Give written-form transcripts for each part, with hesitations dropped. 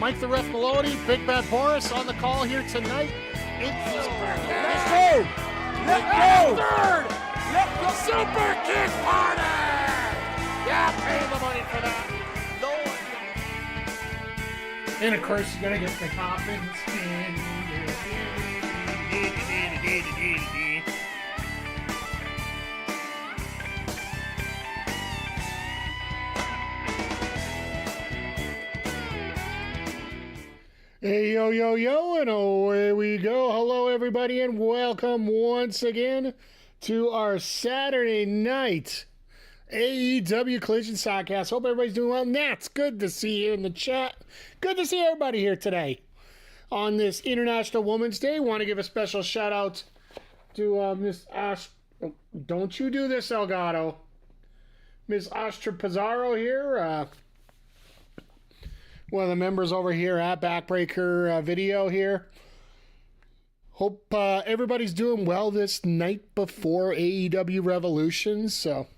Mike the Ref Maloney, Big Bad Boris on the call here tonight. Let's go! Let's go! Third! Let the Super Kick Party! Yeah, pay the money for that. And of course, you gotta get the coffins in. Hey, yo, yo, yo, and away we go. Hello, everybody, and welcome once again to our Saturday night AEW Collision Sidecast. Hope everybody's doing well. Nats, good to see you in the chat. Good to see everybody here today on this International Women's Day. Want to give a special shout out to Miss Ash. Don't you do this, Elgato. Miss Astra Pizarro here. One of the members over here at Backbreaker Video here. Hope everybody's doing well this night before AEW Revolution. So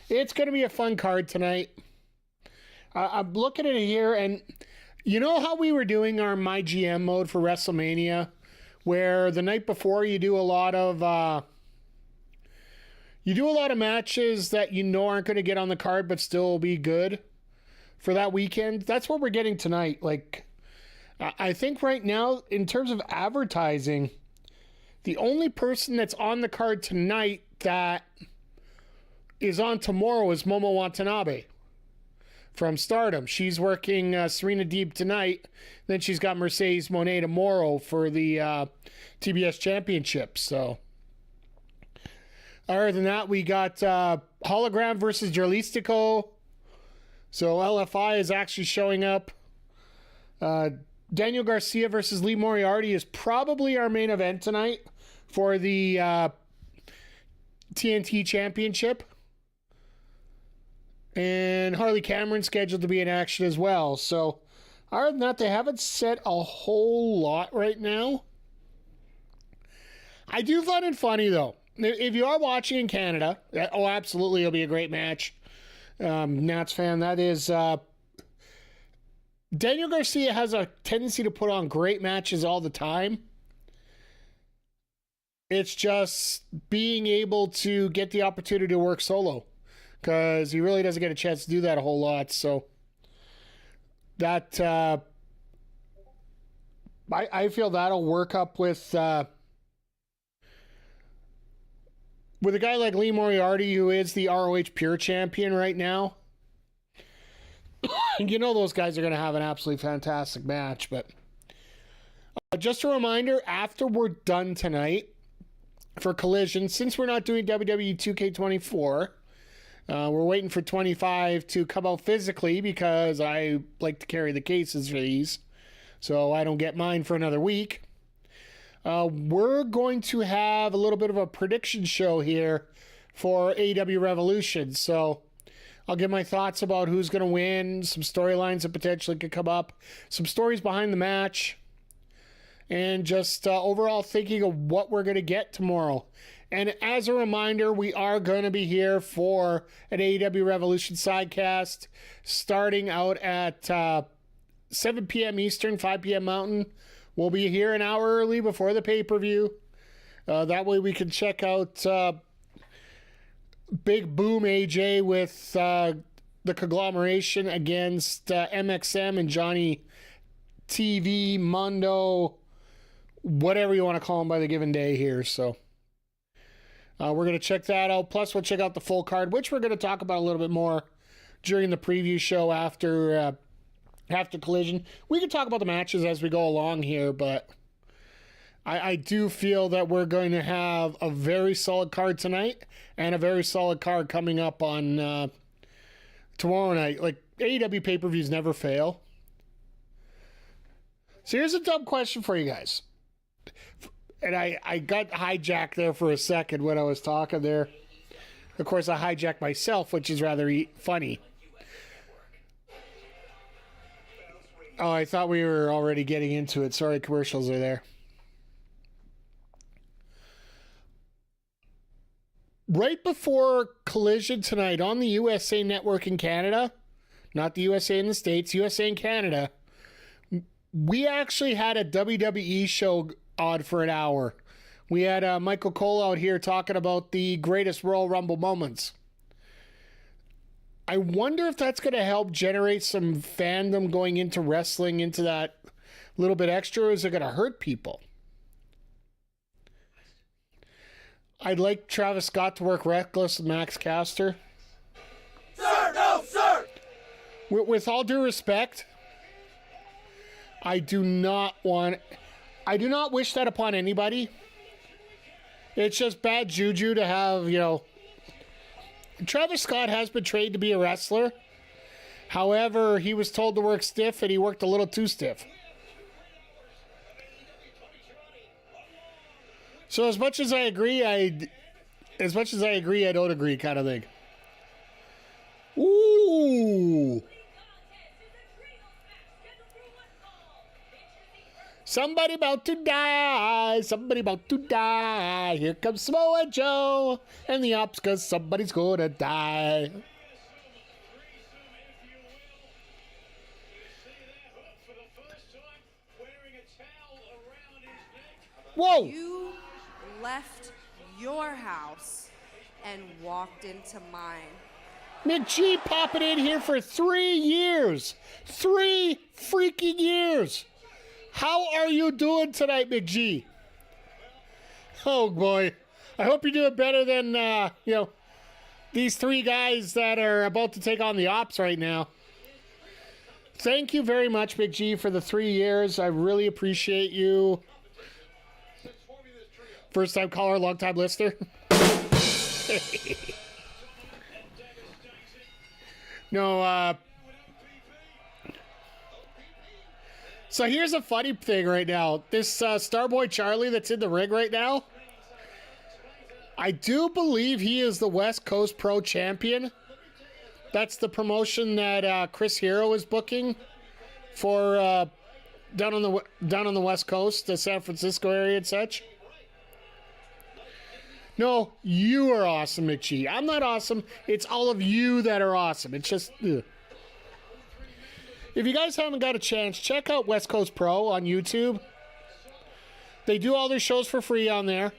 it's going to be a fun card tonight. I'm looking at it here, and you know how we were doing our My GM mode for WrestleMania, where the night before you do a lot of matches that you know aren't going to get on the card but still be good for that weekend. That's what we're getting tonight. Like, I think right now, in terms of advertising, the only person that's on the card tonight that is on tomorrow is Momo Watanabe from Stardom. She's working Serena Deeb tonight. Then she's got Mercedes Moné tomorrow for the TBS Championship. So, other than that, we got Hologram versus Jurlistico. So LFI is actually showing up. Daniel Garcia versus Lee Moriarty is probably our main event tonight for the TNT Championship. And Harley Cameron scheduled to be in action as well. So other than that, they haven't said a whole lot right now. I do find it funny, though. If you are watching in Canada, oh, absolutely, it'll be a great match. Nats fan, that is Daniel Garcia has a tendency to put on great matches all the time. It's just being able to get the opportunity to work solo, because he really doesn't get a chance to do that a whole lot. So that I feel that'll work up with a guy like Lee Moriarty, who is the ROH Pure Champion right now. You know those guys are going to have an absolutely fantastic match. But just a reminder, after we're done tonight for Collision, since we're not doing WWE 2K24, we're waiting for 25 to come out physically, because I like to carry the cases for these, so I don't get mine for another week. We're going to have a little bit of a prediction show here for AEW Revolution. So I'll give my thoughts about who's going to win, some storylines that potentially could come up, some stories behind the match, and just overall thinking of what we're going to get tomorrow. And as a reminder, we are going to be here for an AEW Revolution sidecast starting out at 7 p.m. Eastern, 5 p.m. Mountain. We'll be here an hour early before the pay-per-view. That way we can check out Big Boom AJ with the conglomeration against MXM and Johnny TV, Mundo, whatever you want to call them by the given day here. So we're going to check that out. Plus, we'll check out the full card, which we're going to talk about a little bit more during the preview show after Collision. We can talk about the matches as we go along here, but I do feel that we're going to have a very solid card tonight and a very solid card coming up on tomorrow night. Like, AEW pay-per-views never fail. So here's a dumb question for you guys. And I got hijacked there for a second when I was talking there. Of course, I hijacked myself, which is rather funny. Oh, I thought we were already getting into it. Sorry, commercials are there. Right before Collision tonight on the USA Network in Canada, not the USA in the States, USA in Canada, we actually had a WWE show on for an hour. We had Michael Cole out here talking about the greatest Royal Rumble moments. I wonder if that's going to help generate some fandom going into wrestling, into that little bit extra, or is it going to hurt people? I'd like Travis Scott to work Reckless with Max Caster. Sir, no, sir! With all due respect, I do not wish that upon anybody. It's just bad juju to have, Travis Scott has been trained to be a wrestler. However, he was told to work stiff and he worked a little too stiff. So as much as I agree, I don't agree kind of thing. Ooh. Somebody about to die. Somebody about to die. Here comes Samoa Joe and the ops because somebody's going to die. Whoa! You left your house and walked into mine. McG popping in here for 3 years. 3 freaking years. How are you doing tonight, McG? Oh, boy. I hope you're doing better than, these 3 guys that are about to take on the ops right now. Thank you very much, McG, for the 3 years. I really appreciate you. First time caller, long time listener. No, so here's a funny thing right now. This Starboy Charlie that's in the ring right now, I do believe he is the West Coast Pro Champion. That's the promotion that Chris Hero is booking for down on the West Coast, the San Francisco area and such. No, you are awesome, McG. I'm not awesome. It's all of you that are awesome. It's just... Ugh. If you guys haven't got a chance, check out West Coast Pro on YouTube. They do all their shows for free on there.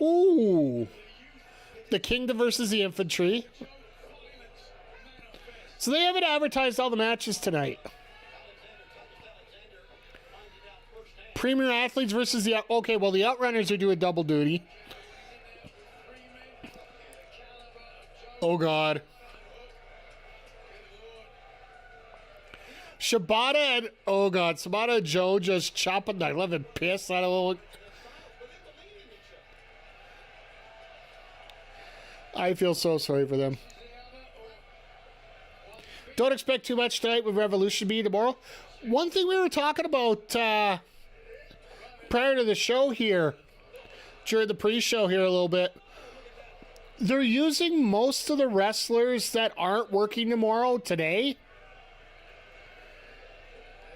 Ooh. The Kingdom versus the Infantry. So they haven't advertised all the matches tonight. Premier Athletes versus the... Okay, well, the Outrunners are doing double duty. Oh, God. Shibata and... Oh, God. Shibata and Joe just chopping the 11 piss out of... I feel so sorry for them. Don't expect too much tonight with Revolution being tomorrow. One thing we were talking about prior to the show here, during the pre-show here a little bit, they're using most of the wrestlers that aren't working tomorrow today.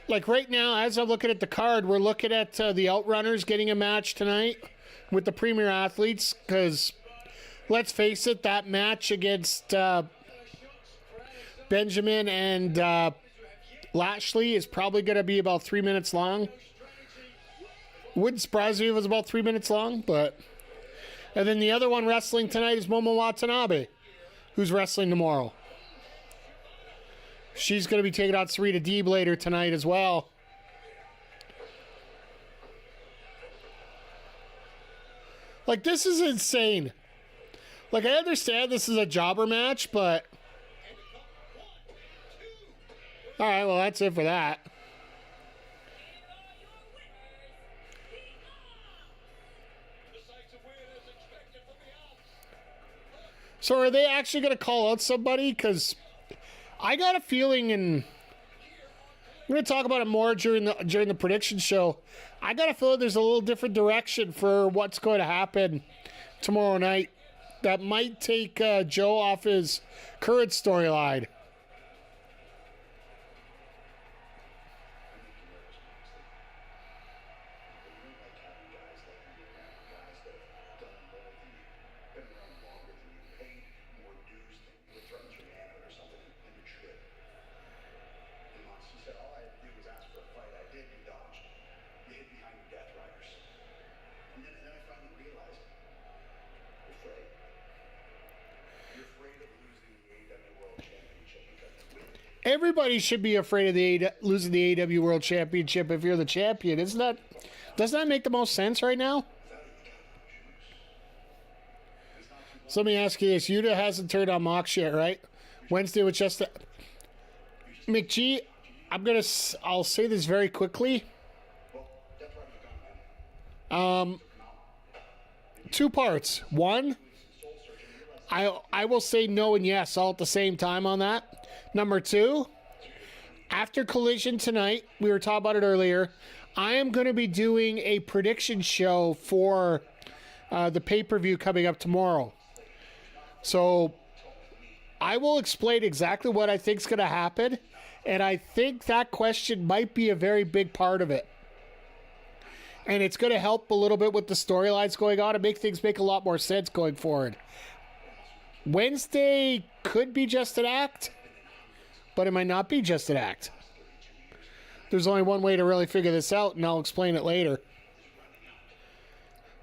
Like right now, as I'm looking at the card, we're looking at the Outrunners getting a match tonight with the Premier Athletes, because let's face it, that match against Benjamin and Lashley is probably going to be about 3 minutes long. Wouldn't surprise me if it was about 3 minutes long, but... And then the other one wrestling tonight is Momo Watanabe, who's wrestling tomorrow. She's going to be taking out Sarita Deeb later tonight as well. Like, this is insane. Like, I understand this is a jobber match, but... Alright, well, that's it for that. So are they actually going to call out somebody? Because I got a feeling, and I'm going to talk about it more during the prediction show. I got a feeling there's a little different direction for what's going to happen tomorrow night that might take Joe off his current storyline. Everybody should be afraid of losing the AEW World Championship if you're the champion. Doesn't that make the most sense right now? So let me ask you this. Yuta hasn't turned on Mox yet, right? Wednesday was just... McGee, I'll say this very quickly. 2 parts. One, I will say no and yes all at the same time on that. Number 2, after Collision tonight, we were talking about it earlier, I am going to be doing a prediction show for the pay-per-view coming up tomorrow. So I will explain exactly what I think is going to happen, and I think that question might be a very big part of it. And it's going to help a little bit with the storylines going on and make things make a lot more sense going forward. Wednesday could be just an act, but it might not be just an act. There's only one way to really figure this out, and I'll explain it later.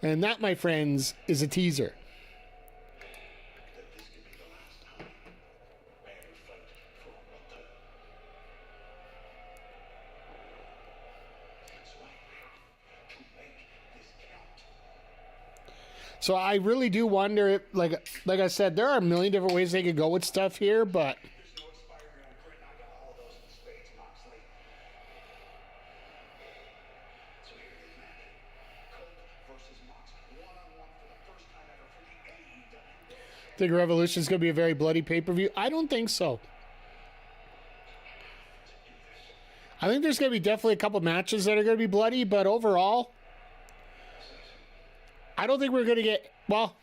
And that, my friends, is a teaser. So I really do wonder, like I said, there are a million different ways they could go with stuff here, but think Revolution is going to be a very bloody pay-per-view? I don't think so. I think there's going to be definitely a couple matches that are going to be bloody, but overall, I don't think we're going to get... Well,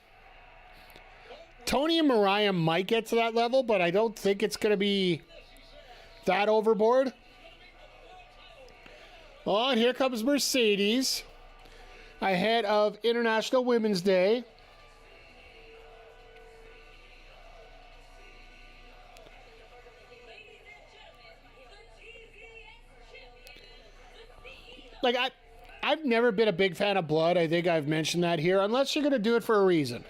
Tony and Mariah might get to that level, but I don't think it's going to be that overboard. Oh, and here comes Mercedes ahead of International Women's Day. Like, I've never been a big fan of blood. I think I've mentioned that here, unless you're going to do it for a reason.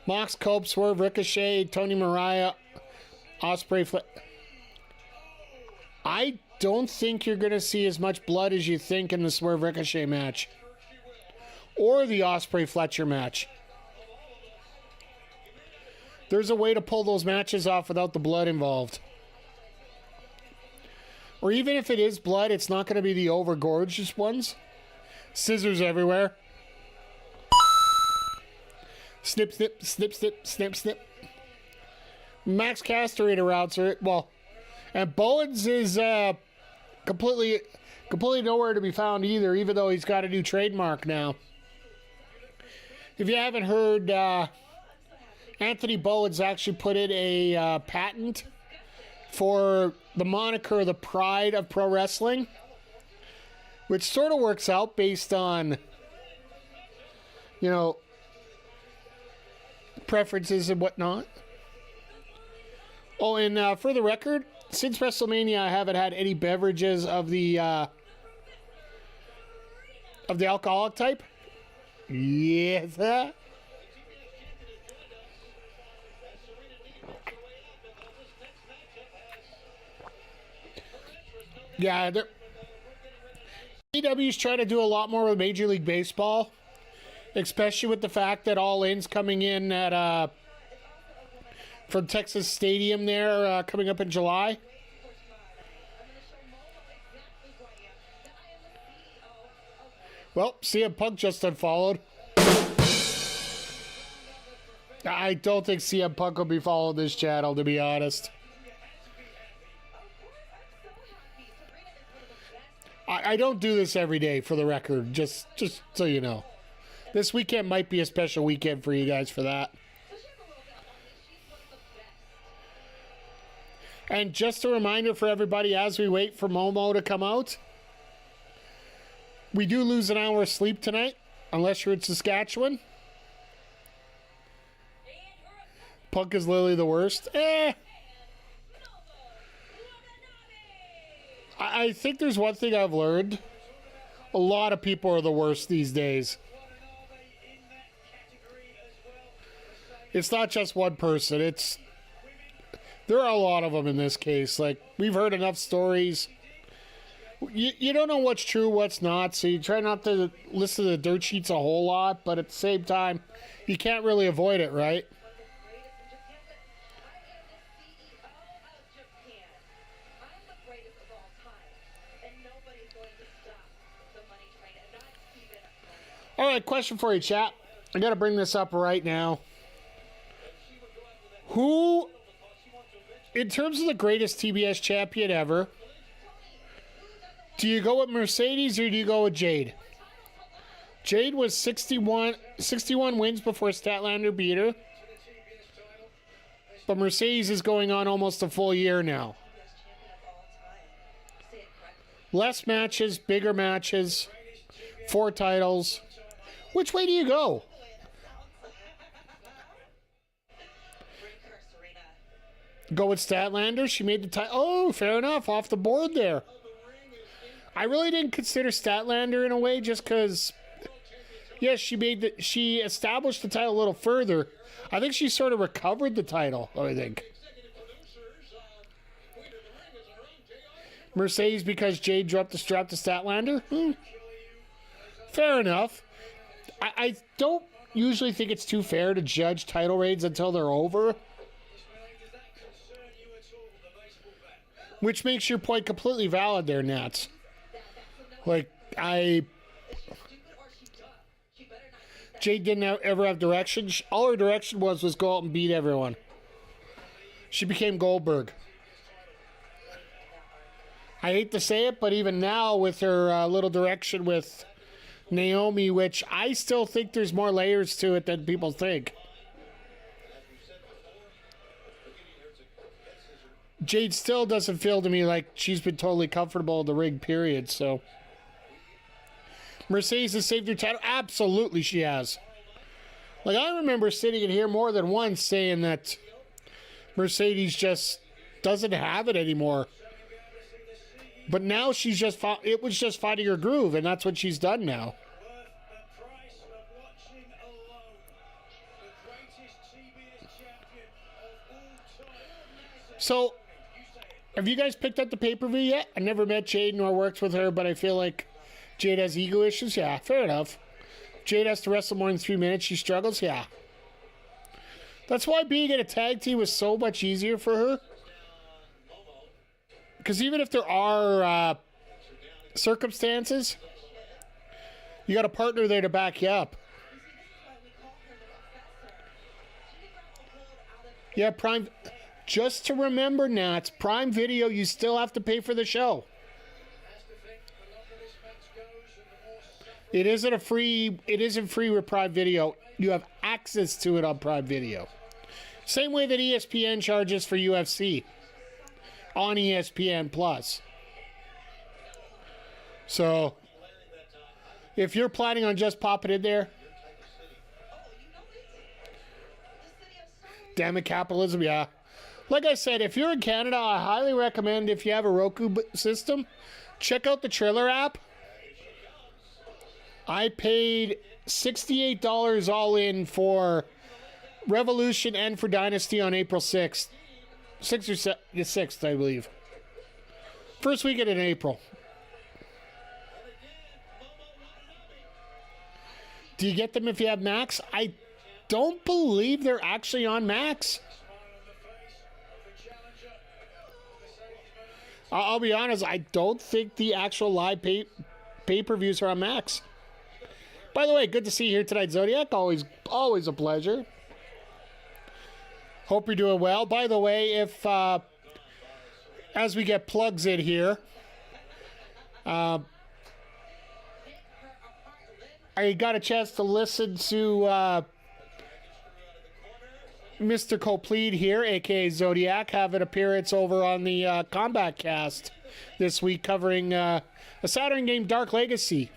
Mox, Cope, Swerve, Ricochet, Tony Mariah, Ospreay. I don't think you're going to see as much blood as you think in the Swerve Ricochet match. Or the Ospreay Fletcher match. There's a way to pull those matches off without the blood involved. Or even if it is blood, it's not going to be the over-gorgeous ones. Scissors everywhere. Snip, snip, snip, snip, snip, snip. Max Caster routes are... Well, and Bowens is completely nowhere to be found either, even though he's got a new trademark now. If you haven't heard, Anthony Bowens actually put in a patent for the moniker the Pride of Pro Wrestling, which sort of works out based on, you know, preferences and whatnot. Oh, and for the record, since WrestleMania, I haven't had any beverages of the alcoholic type. Yes, sir. Yeah, AEW's trying to do a lot more with Major League Baseball, especially with the fact that All In's coming in at from Texas Stadium there coming up in July. Well, CM Punk just unfollowed. I don't think CM Punk will be following this channel, to be honest. I don't do this every day, for the record, just so you know. This weekend might be a special weekend for you guys for that. And just a reminder for everybody, as we wait for Momo to come out, we do lose an hour of sleep tonight, unless you're in Saskatchewan. Punk is literally the worst. I think there's one thing I've learned. A lot of people are the worst these days. It's not just one person. There are a lot of them in this case. Like, we've heard enough stories. You don't know what's true, what's not, so you try not to listen to the dirt sheets a whole lot, but at the same time, you can't really avoid it, right? All right, question for you, chat. I got to bring this up right now. Who, in terms of the greatest TBS champion ever, do you go with Mercedes or do you go with Jade? Jade was 61 wins before Statlander beat her. But Mercedes is going on almost a full year now. Less matches, bigger matches, 4 titles. Which way do you go? Go with Statlander? She made the title. Oh, fair enough. Off the board there. I really didn't consider Statlander in a way just because, yes, she established the title a little further. I think she sort of recovered the title, I think. Mercedes because Jade dropped the strap to Statlander? Fair enough. I don't usually think it's too fair to judge title reigns until they're over. Which makes your point completely valid there, Nats. Like, Jade didn't ever have direction. All her direction was go out and beat everyone. She became Goldberg. I hate to say it, but even now with her little direction with Naomi, which I still think there's more layers to it than people think. Jade still doesn't feel to me like she's been totally comfortable in the ring, period, so. Mercedes has saved her title? Absolutely she has. Like, I remember sitting in here more than once saying that Mercedes just doesn't have it anymore. But now she's just it was just finding her groove, and that's what she's done now. So, have you guys picked up the pay-per-view yet? I never met Jade nor worked with her, but I feel like Jade has ego issues? Yeah, fair enough. Jade has to wrestle more than 3 minutes. She struggles? Yeah. That's why being in a tag team was so much easier for her. Because even if there are circumstances, you got a partner there to back you up. Yeah, Prime. Just to remember, Nats, Prime Video, you still have to pay for the show. It isn't free with Prime Video. You have access to it on Prime Video. Same way that ESPN charges for UFC on ESPN Plus. So, if you're planning on just popping in there, damn it, capitalism, yeah. Like I said, if you're in Canada, I highly recommend, if you have a Roku system, check out the Triller app. I paid $68 all in for Revolution and for Dynasty on April 6th. 6th or 6th, I believe. First weekend in April. Do you get them if you have Max? I don't believe they're actually on Max. I'll be honest, I don't think the actual live pay-per-views are on Max. By the way, good to see you here tonight, Zodiac. Always a pleasure. Hope you're doing well. By the way, if as we get plugs in here, I got a chance to listen to Mr. Complete here, a.k.a. Zodiac, have an appearance over on the Combat Cast this week covering a Saturn game, Dark Legacy.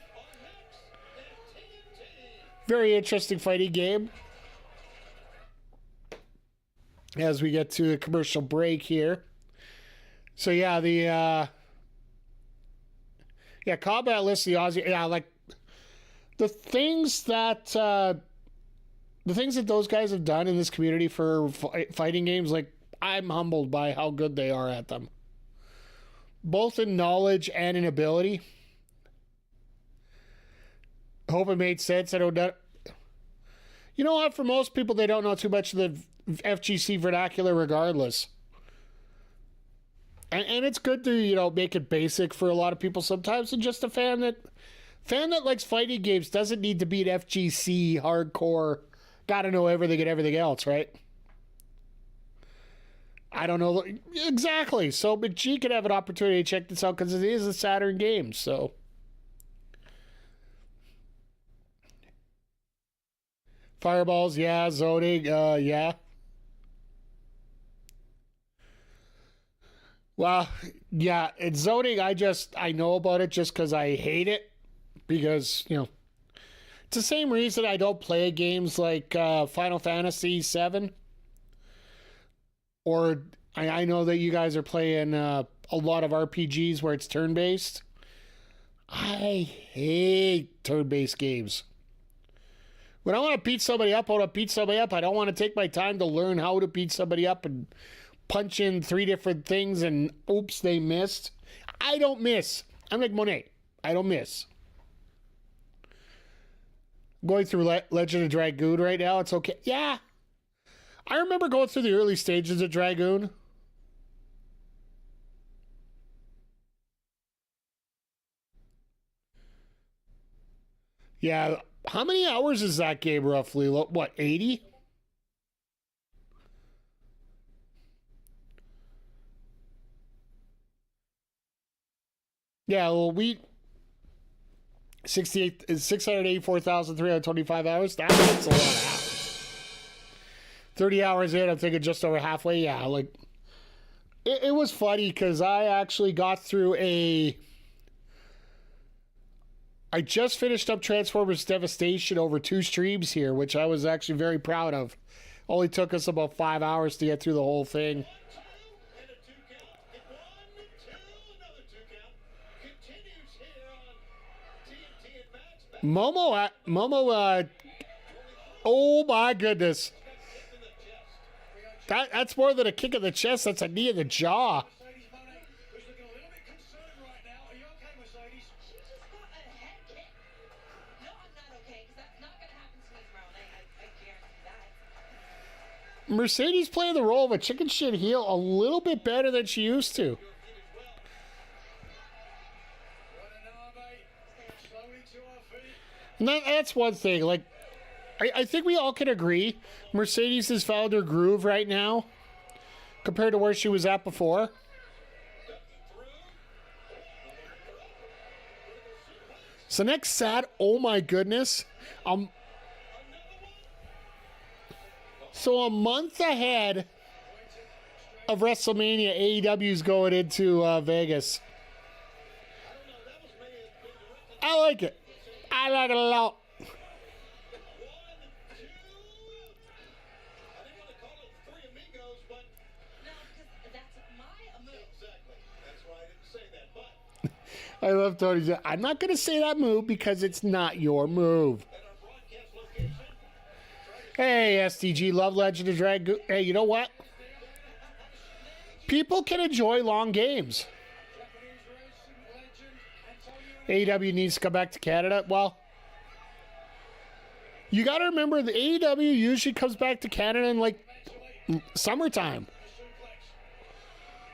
Very interesting fighting game. As we get to a commercial break here. So yeah, Combat List, the Aussie, yeah, like the things that those guys have done in this community for fighting games, like I'm humbled by how good they are at them, both in knowledge and in ability. Hope it made sense. I don't know. You know what? For most people, they don't know too much of the FGC vernacular regardless. And it's good to, make it basic for a lot of people sometimes. And just a fan that likes fighting games doesn't need to be an FGC hardcore, gotta know everything and everything else, right? I don't know exactly. So McGee could have an opportunity to check this out because it is a Saturn game. So Fireballs, yeah. Zoning, yeah. Well, yeah, it's zoning. I know about it just because I hate it. Because, it's the same reason I don't play games like Final Fantasy VII. Or I know that you guys are playing a lot of RPGs where it's turn-based. I hate turn-based games. When I want to beat somebody up, I want to beat somebody up. I don't want to take my time to learn how to beat somebody up and punch in 3 different things and oops, they missed. I don't miss. I'm like Monet. I don't miss. Going through Legend of Dragoon right now. It's okay. Yeah. I remember going through the early stages of Dragoon. Yeah. How many hours is that game roughly? What, 80? Yeah, well, 684,325 hours. That's a lot of hours. 30 hours in, I'm thinking just over halfway. Yeah, like, it was funny because I actually got through I just finished up Transformers Devastation over 2 streams here, which I was actually very proud of. Only took us about 5 hours to get through the whole thing. Momo, oh my goodness. That's more than a kick in the chest, that's a knee in the jaw. Mercedes playing the role of a chicken shit heel a little bit better than she used to. And that's one thing. Like, I think we all can agree Mercedes has found her groove right now compared to where she was at before. So next sad, oh my goodness. So a month ahead of WrestleMania, AEW is going into Vegas. I like it. I like it a lot. I love Tony's. I'm not going to say that move because it's not your move. Hey, STG, love Legend of Dragoon. Hey, you know what? People can enjoy long games. AEW needs to come back to Canada. Well, you got to remember the AEW usually comes back to Canada in like summertime.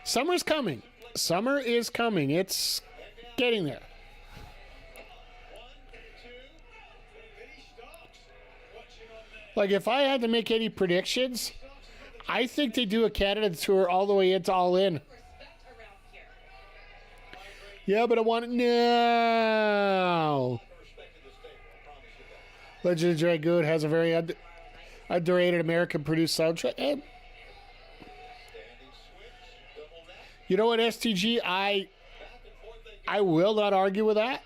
Summer's coming. Summer is coming. It's getting there. Like, if I had to make any predictions, I think they do a Canada tour all the way into All In. Yeah, but I want it now. Legend of Dragoon has a very underrated American-produced soundtrack. You know what, STG? I will not argue with that.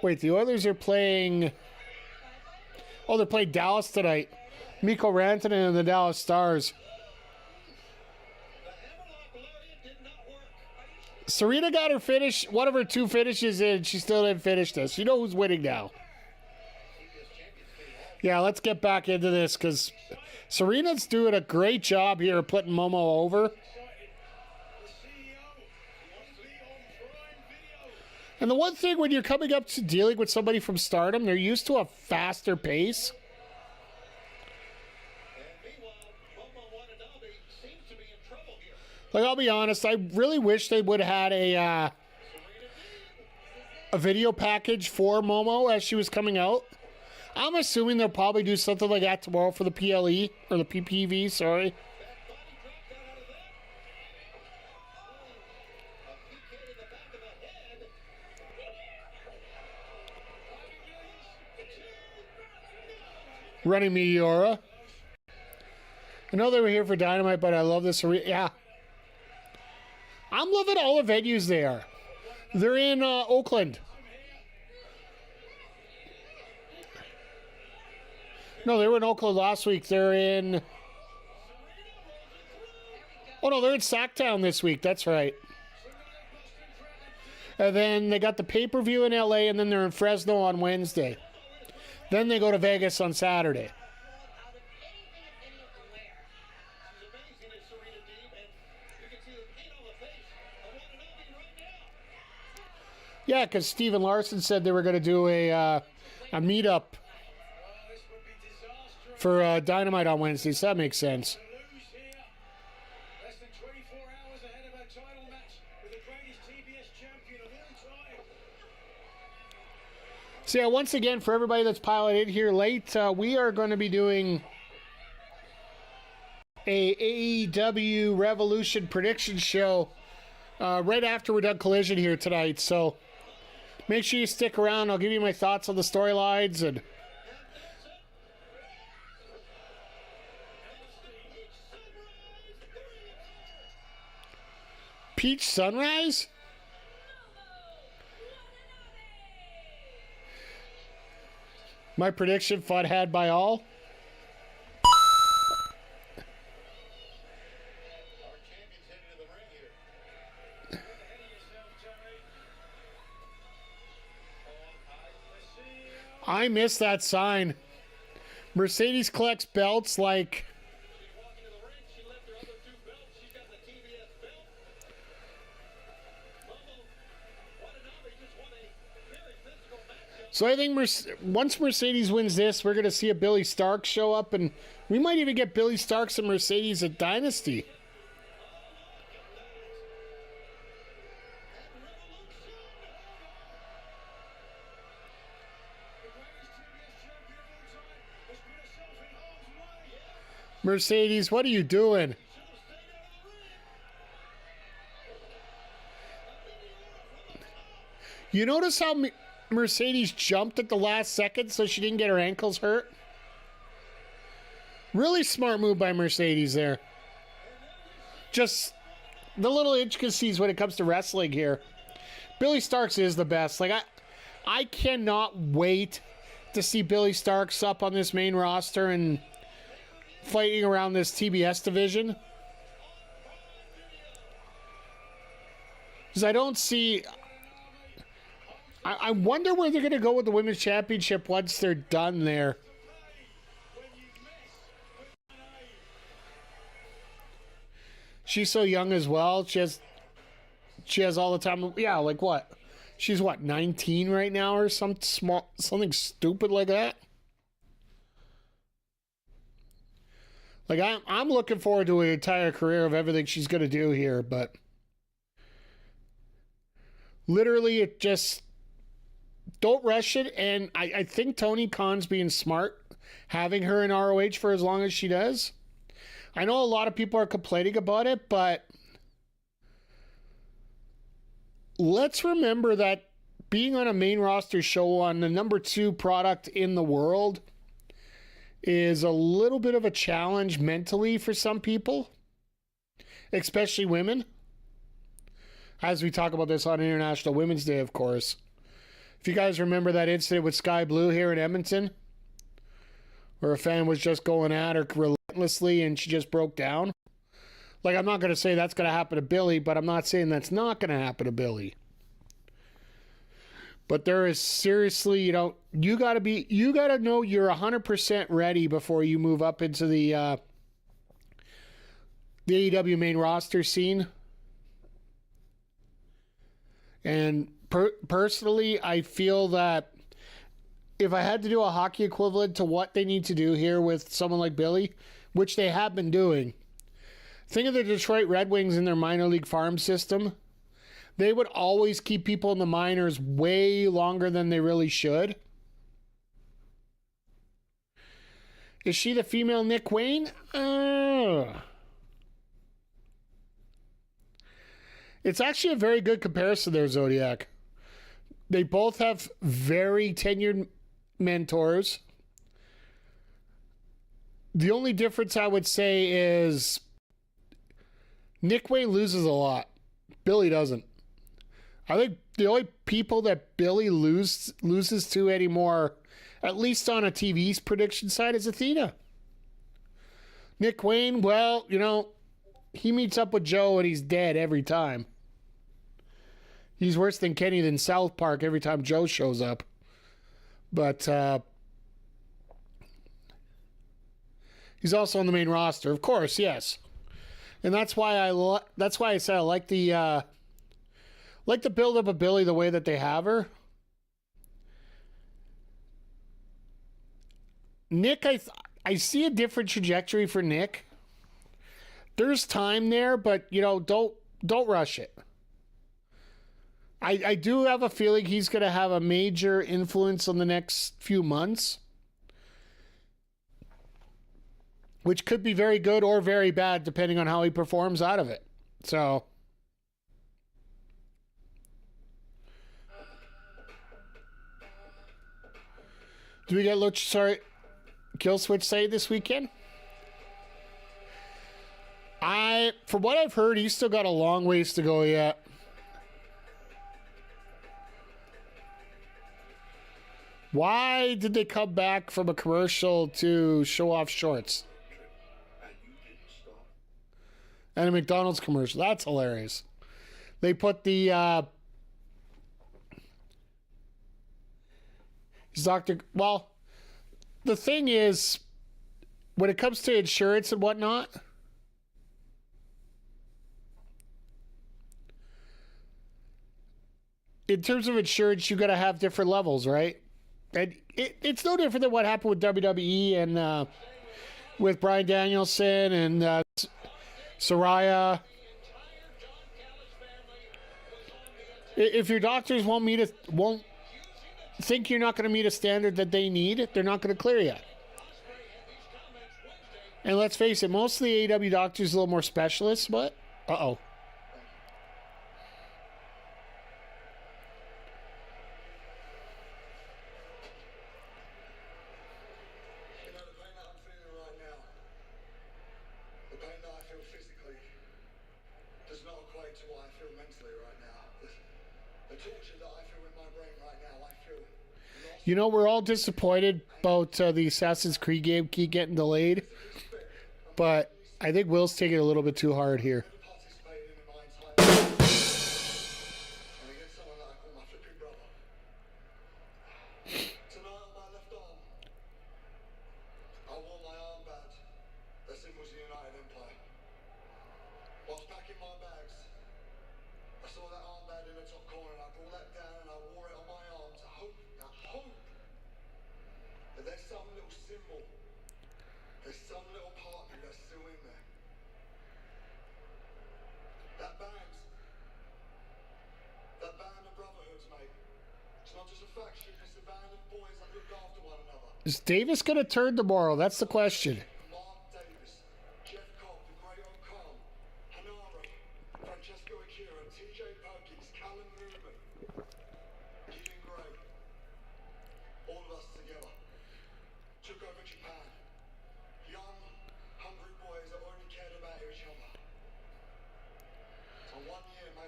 Wait, the Oilers are playing... Oh, they're playing Dallas tonight. Mikko Rantanen and the Dallas Stars. Serena got her finish, one of her 2 finishes in. She still didn't finish this. You know who's winning now. Yeah, let's get back into this because Serena's doing a great job here putting Momo over. And the one thing when you're coming up to dealing with somebody from Stardom, they're used to a faster pace. Like, I'll be honest, I really wish they would have had a video package for Momo as she was coming out. I'm assuming they'll probably do something like that tomorrow for the PLE, or the PPV, sorry. Running Meteora. I know they were here for Dynamite, but I love this arena. Yeah. I'm loving all the venues there. They're in Oakland. No, they were in Oakland last week. They're in... Oh, no, they're in Sacktown this week. That's right. And then they got the pay-per-view in LA, and then they're in Fresno on Wednesday. Then they go to Vegas on Saturday. Yeah, because Steven Larson said they were going to do a meetup for Dynamite on Wednesday, so that makes sense. So yeah, once again, for everybody that's piling in here late, we are going to be doing a AEW Revolution prediction show right after we're done Collision here tonight. So make sure you stick around. I'll give you my thoughts on the storylines and Peach Sunrise? My prediction, fun had by all. I missed that sign. Mercedes collects belts like... So I think once Mercedes wins this, we're going to see a Billy Stark show up, and we might even get Billy Starks and Mercedes at Dynasty. Mercedes, what are you doing? You notice how Mercedes jumped at the last second so she didn't get her ankles hurt? Really smart move by Mercedes there. Just the little intricacies when it comes to wrestling here. Billy Starks is the best. Like, I cannot wait to see Billy Starks up on this main roster and fighting around this TBS division. Because I don't see... I wonder where they're going to go with the Women's Championship once they're done there. She's so young as well. She has all the time. Yeah, like what? She's what, 19 right now or something stupid like that? Like, I'm looking forward to an entire career of everything she's going to do here, but literally it just... Don't rush it, and I think Tony Khan's being smart having her in ROH for as long as she does. I know a lot of people are complaining about it, but let's remember that being on a main roster show on the number 2 product in the world is a little bit of a challenge mentally for some people, especially women, as we talk about this on International Women's Day, of course. If you guys remember that incident with Sky Blue here in Edmonton, where a fan was just going at her relentlessly and she just broke down. Like, I'm not going to say that's going to happen to Billy, but I'm not saying that's not going to happen to Billy. But there is seriously, you know, you got to know you're 100% ready before you move up into the AEW main roster scene. And personally, I feel that if I had to do a hockey equivalent to what they need to do here with someone like Billy, which they have been doing, think of the Detroit Red Wings in their minor league farm system. They would always keep people in the minors way longer than they really should. Is she the female Nick Wayne? It's actually a very good comparison there, Zodiac. They both have very tenured mentors. The only difference I would say is Nick Wayne loses a lot. Billy doesn't. I think the only people that Billy loses to anymore, at least on a TV's prediction side, is Athena. Nick Wayne, well, you know, he meets up with Joe and he's dead every time. He's worse than Kenny than South Park every time Joe shows up. But he's also on the main roster, of course, yes. And that's why I said I like the build up of Billy the way that they have her. Nick, I see a different trajectory for Nick. There's time there, but you know, don't rush it. I do have a feeling he's going to have a major influence on the next few months, which could be very good or very bad depending on how he performs out of it. So do we get Kill Switch say this weekend? From what I've heard, he's still got a long ways to go yet. Why did they come back from a commercial to show off shorts? And a McDonald's commercial. That's hilarious. They put the well, the thing is, when it comes to insurance and whatnot, in terms of insurance, you got to have different levels, right? And it's no different than what happened with WWE and with Bryan Danielson and Saraya. If your doctors won't think you're not going to meet a standard that they need, they're not going to clear you. And let's face it, most of the AEW doctors are a little more specialist, but uh-oh. You know, we're all disappointed about the Assassin's Creed game keep getting delayed, but I think Will's taking it a little bit too hard here. Is Davis going to turn tomorrow? That's the question.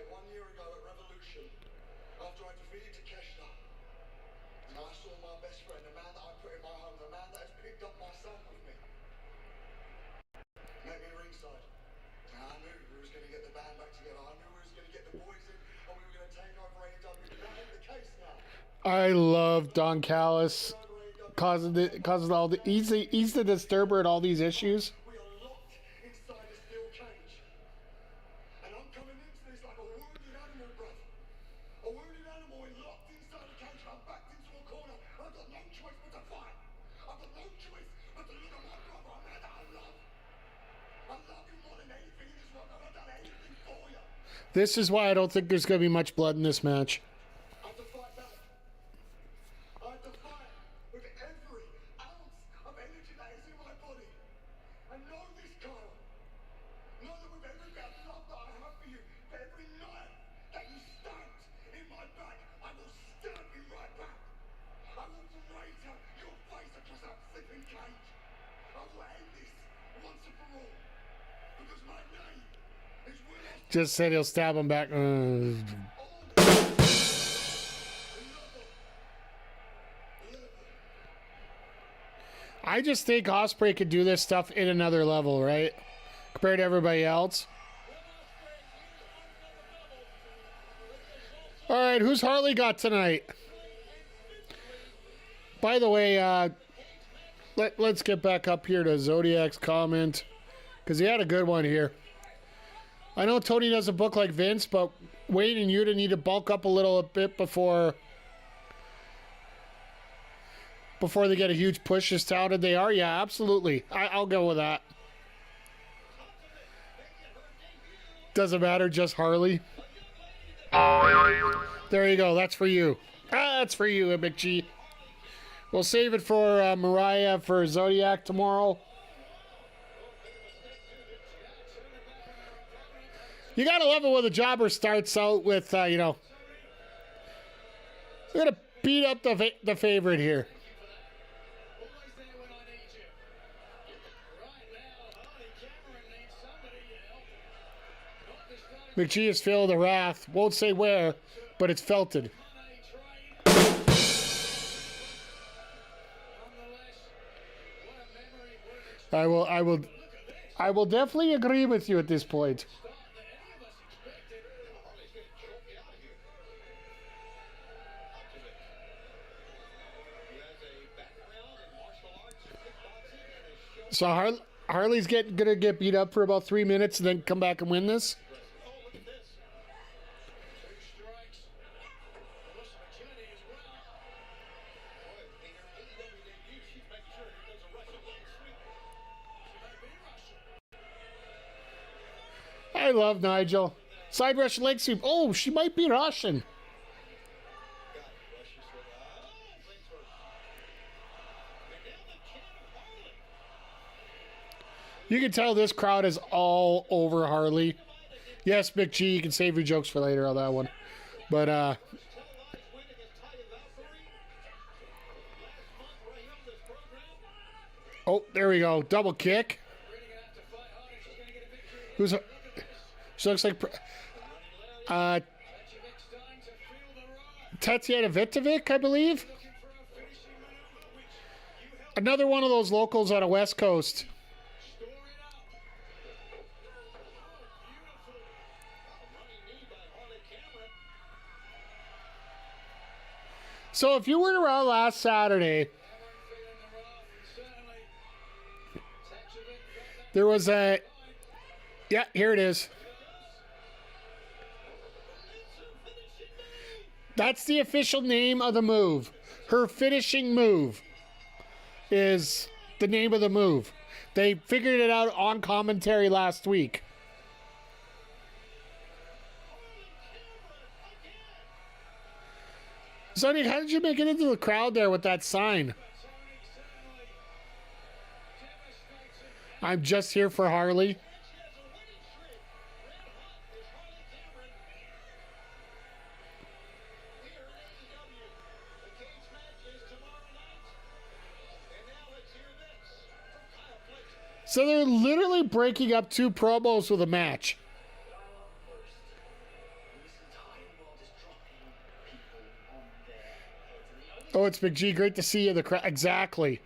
One year ago at Revolution, after I defeated Takeshita, and I saw my best friend, the man that I put in my home, the man that has picked up my son with me, met me ringside. And I knew we was going to get the band back together. I knew we was going to get the boys in and we were going to take over AEW. But that ain't the case now. I love Don Callis causes all the he's the disturber at all these issues. We are locked inside a steel cage. And I'm coming into this like a wounded animal, bruv. A wounded animal and locked inside a cage. I'm backed into a corner. I've got no choice but to fight. I've got no choice but to look at my brother, a man that I love. I love you more than anything in this world. I've done anything for you. This is why I don't think there's going to be much blood in this match. I have to fight back. I have to fight with every ounce of energy that is in my body. And know this, Kyle. Know that with every bit of love that I have for you, for every night that you stabbed in my back, I will stab you right back. I will razor your face across that flipping cage. I will end this once and for all. Because my name is Will. Just said he'll stab him back. I just think Ospreay could do this stuff in another level, right? Compared to everybody else. All right, who's Harley got tonight? By the way, let's get back up here to Zodiac's comment, because he had a good one here. I know Tony doesn't book like Vince, but Wayne and Yuta need to bulk up a little bit before they get a huge push as touted they are. Yeah, absolutely. I'll go with that. Doesn't matter, just Harley. There you go. That's for you. That's for you, Big G. We'll save it for Mariah for Zodiac tomorrow. You gotta love it when the jobber starts out with, you know, we're gonna beat up the favorite here. McGee is filled with wrath. Won't say where, but it's felted. I will definitely agree with you at this point. So Harley's gonna get beat up for about 3 minutes and then come back and win this. I love Nigel. Side rush leg sweep. Oh, she might be Russian. You can tell this crowd is all over Harley. Yes, Big G, you can save your jokes for later on that one. But, oh, there we go. Double kick. She looks like Tatiana Vitovic, I believe. Another one of those locals on a West Coast. So if you weren't around last Saturday, there was a... Yeah, here it is. That's the official name of the move. Her finishing move is the name of the move. They figured it out on commentary last week. Sonny, how did you make it into the crowd there with that sign? I'm just here for Harley. So they're literally breaking up two promos with a match. Oh, it's Big G. Great to see you. The crowd. Exactly.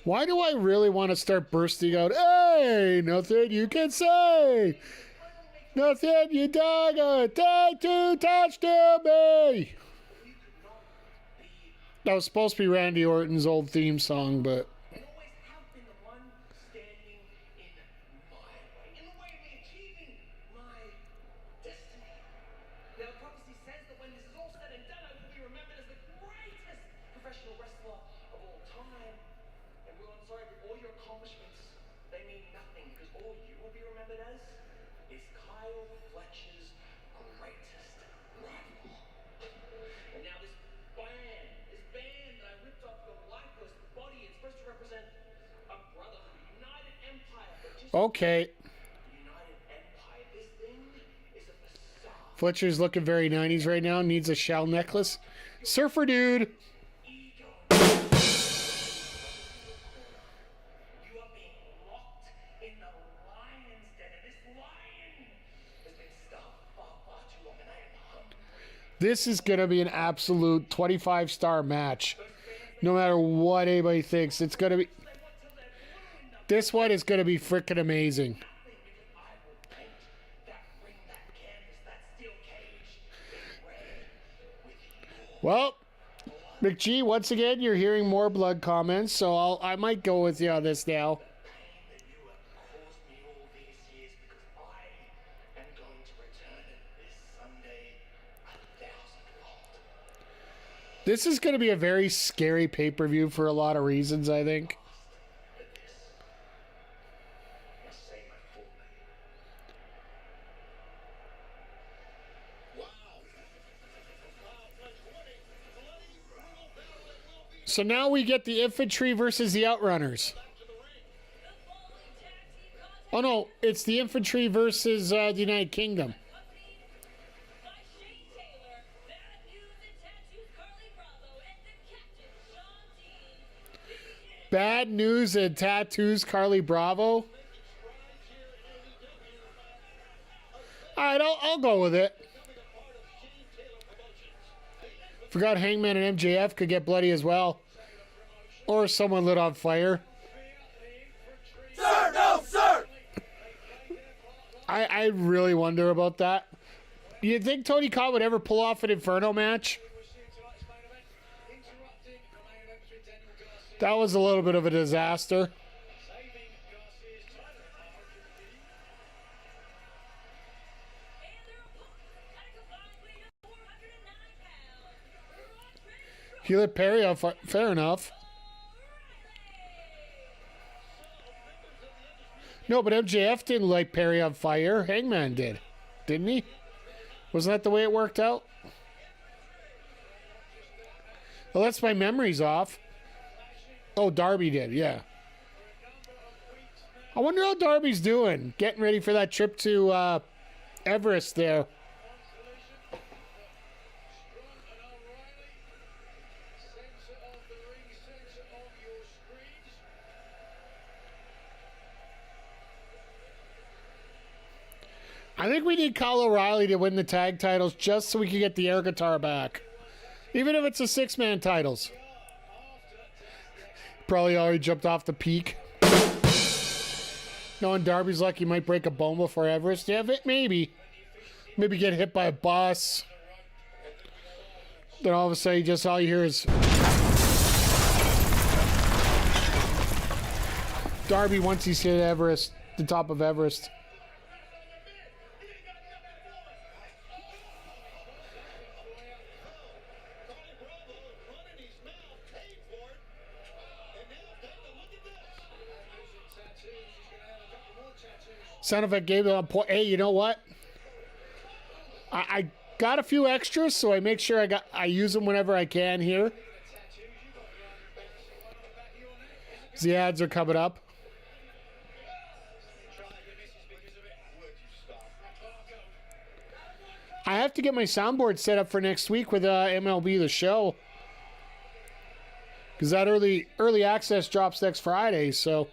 Why do I really want to start bursting out? Hey, nothing you can say. Nothing you dog a tag to touch to me. That was supposed to be Randy Orton's old theme song, but okay. Fletcher's looking very 90s right now. Needs a shell necklace. Surfer dude. This is going to be an absolute 25-star match. No matter what anybody thinks, it's going to be... This one is going to be freaking amazing. Well, McGee, once again, you're hearing more blood comments, so I might go with you on this now. This is going to be a very scary pay-per-view for a lot of reasons, I think. So now we get the Infantry versus the Outrunners. Oh no, it's the Infantry versus the United Kingdom. Bad News and Tattoos, Carly Bravo. All right, I'll go with it. Forgot Hangman and MJF could get bloody as well. Or someone lit on fire. Sir, no, sir! I really wonder about that. You think Tony Khan would ever pull off an Inferno match? That was a little bit of a disaster. He lit Perry off. Fair enough. No, but MJF didn't light Perry on fire. Hangman did. Didn't he? Wasn't that the way it worked out? Well, that's my memories off. Oh, Darby did, yeah. I wonder how Darby's doing. Getting ready for that trip to Everest there. I think we need Kyle O'Reilly to win the tag titles just so we can get the air guitar back. Even if it's a six-man titles. Probably already jumped off the peak. Knowing Darby's lucky he might break a bone before Everest. Yeah, maybe. Maybe get hit by a bus. Then all of a sudden, just all you hear is... Darby once he's hit Everest, the top of Everest. Son of a gave him a point. Hey, you know what? I got a few extras, so I make sure I use them whenever I can here. The ads are coming up. I have to get my soundboard set up for next week with MLB The Show. Because that early access drops next Friday, so...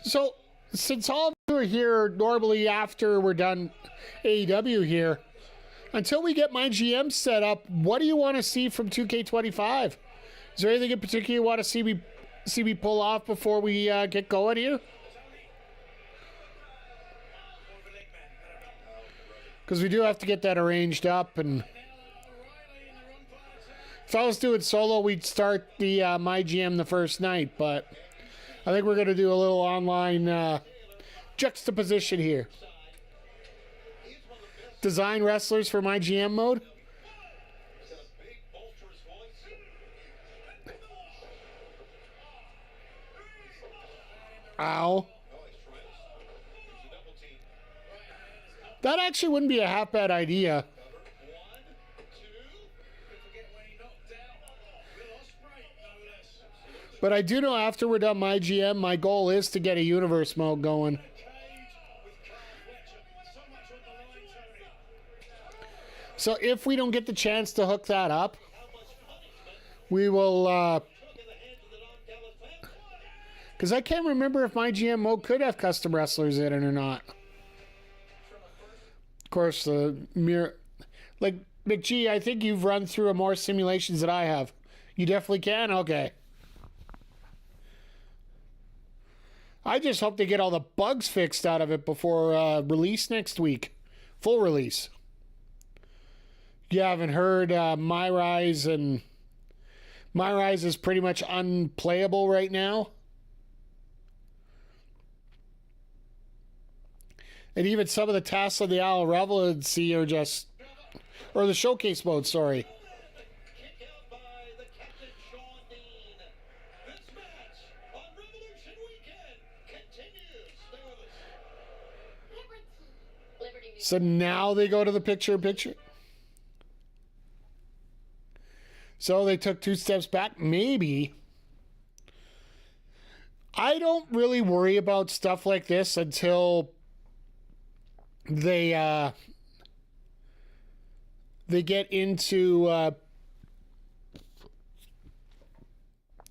So, since all of you are here normally after we're done AEW here, until we get my GM set up, what do you want to see from 2K25? Is there anything in particular you want to see me pull off before we get going here? Because we do have to get that arranged up, and if I was doing solo, we'd start the my GM the first night, but I think we're going to do a little online juxtaposition here. Design wrestlers for my GM mode. Ow. That actually wouldn't be a half bad idea. But I do know after we're done my GM, my goal is to get a universe mode going. So if we don't get the chance to hook that up, we will... because I can't remember if my GM mode could have custom wrestlers in it or not. Of course, like, McG, I think you've run through more simulations than I have. You definitely can? Okay. I just hope they get all the bugs fixed out of it before release next week. Full release. You haven't heard My Rise, and My Rise is pretty much unplayable right now. And even some of the tasks of the AEW Revolution are just... or the showcase mode, sorry. So now they go to the picture-in-picture. So they took 2 steps back. Maybe. I don't really worry about stuff like this until they get into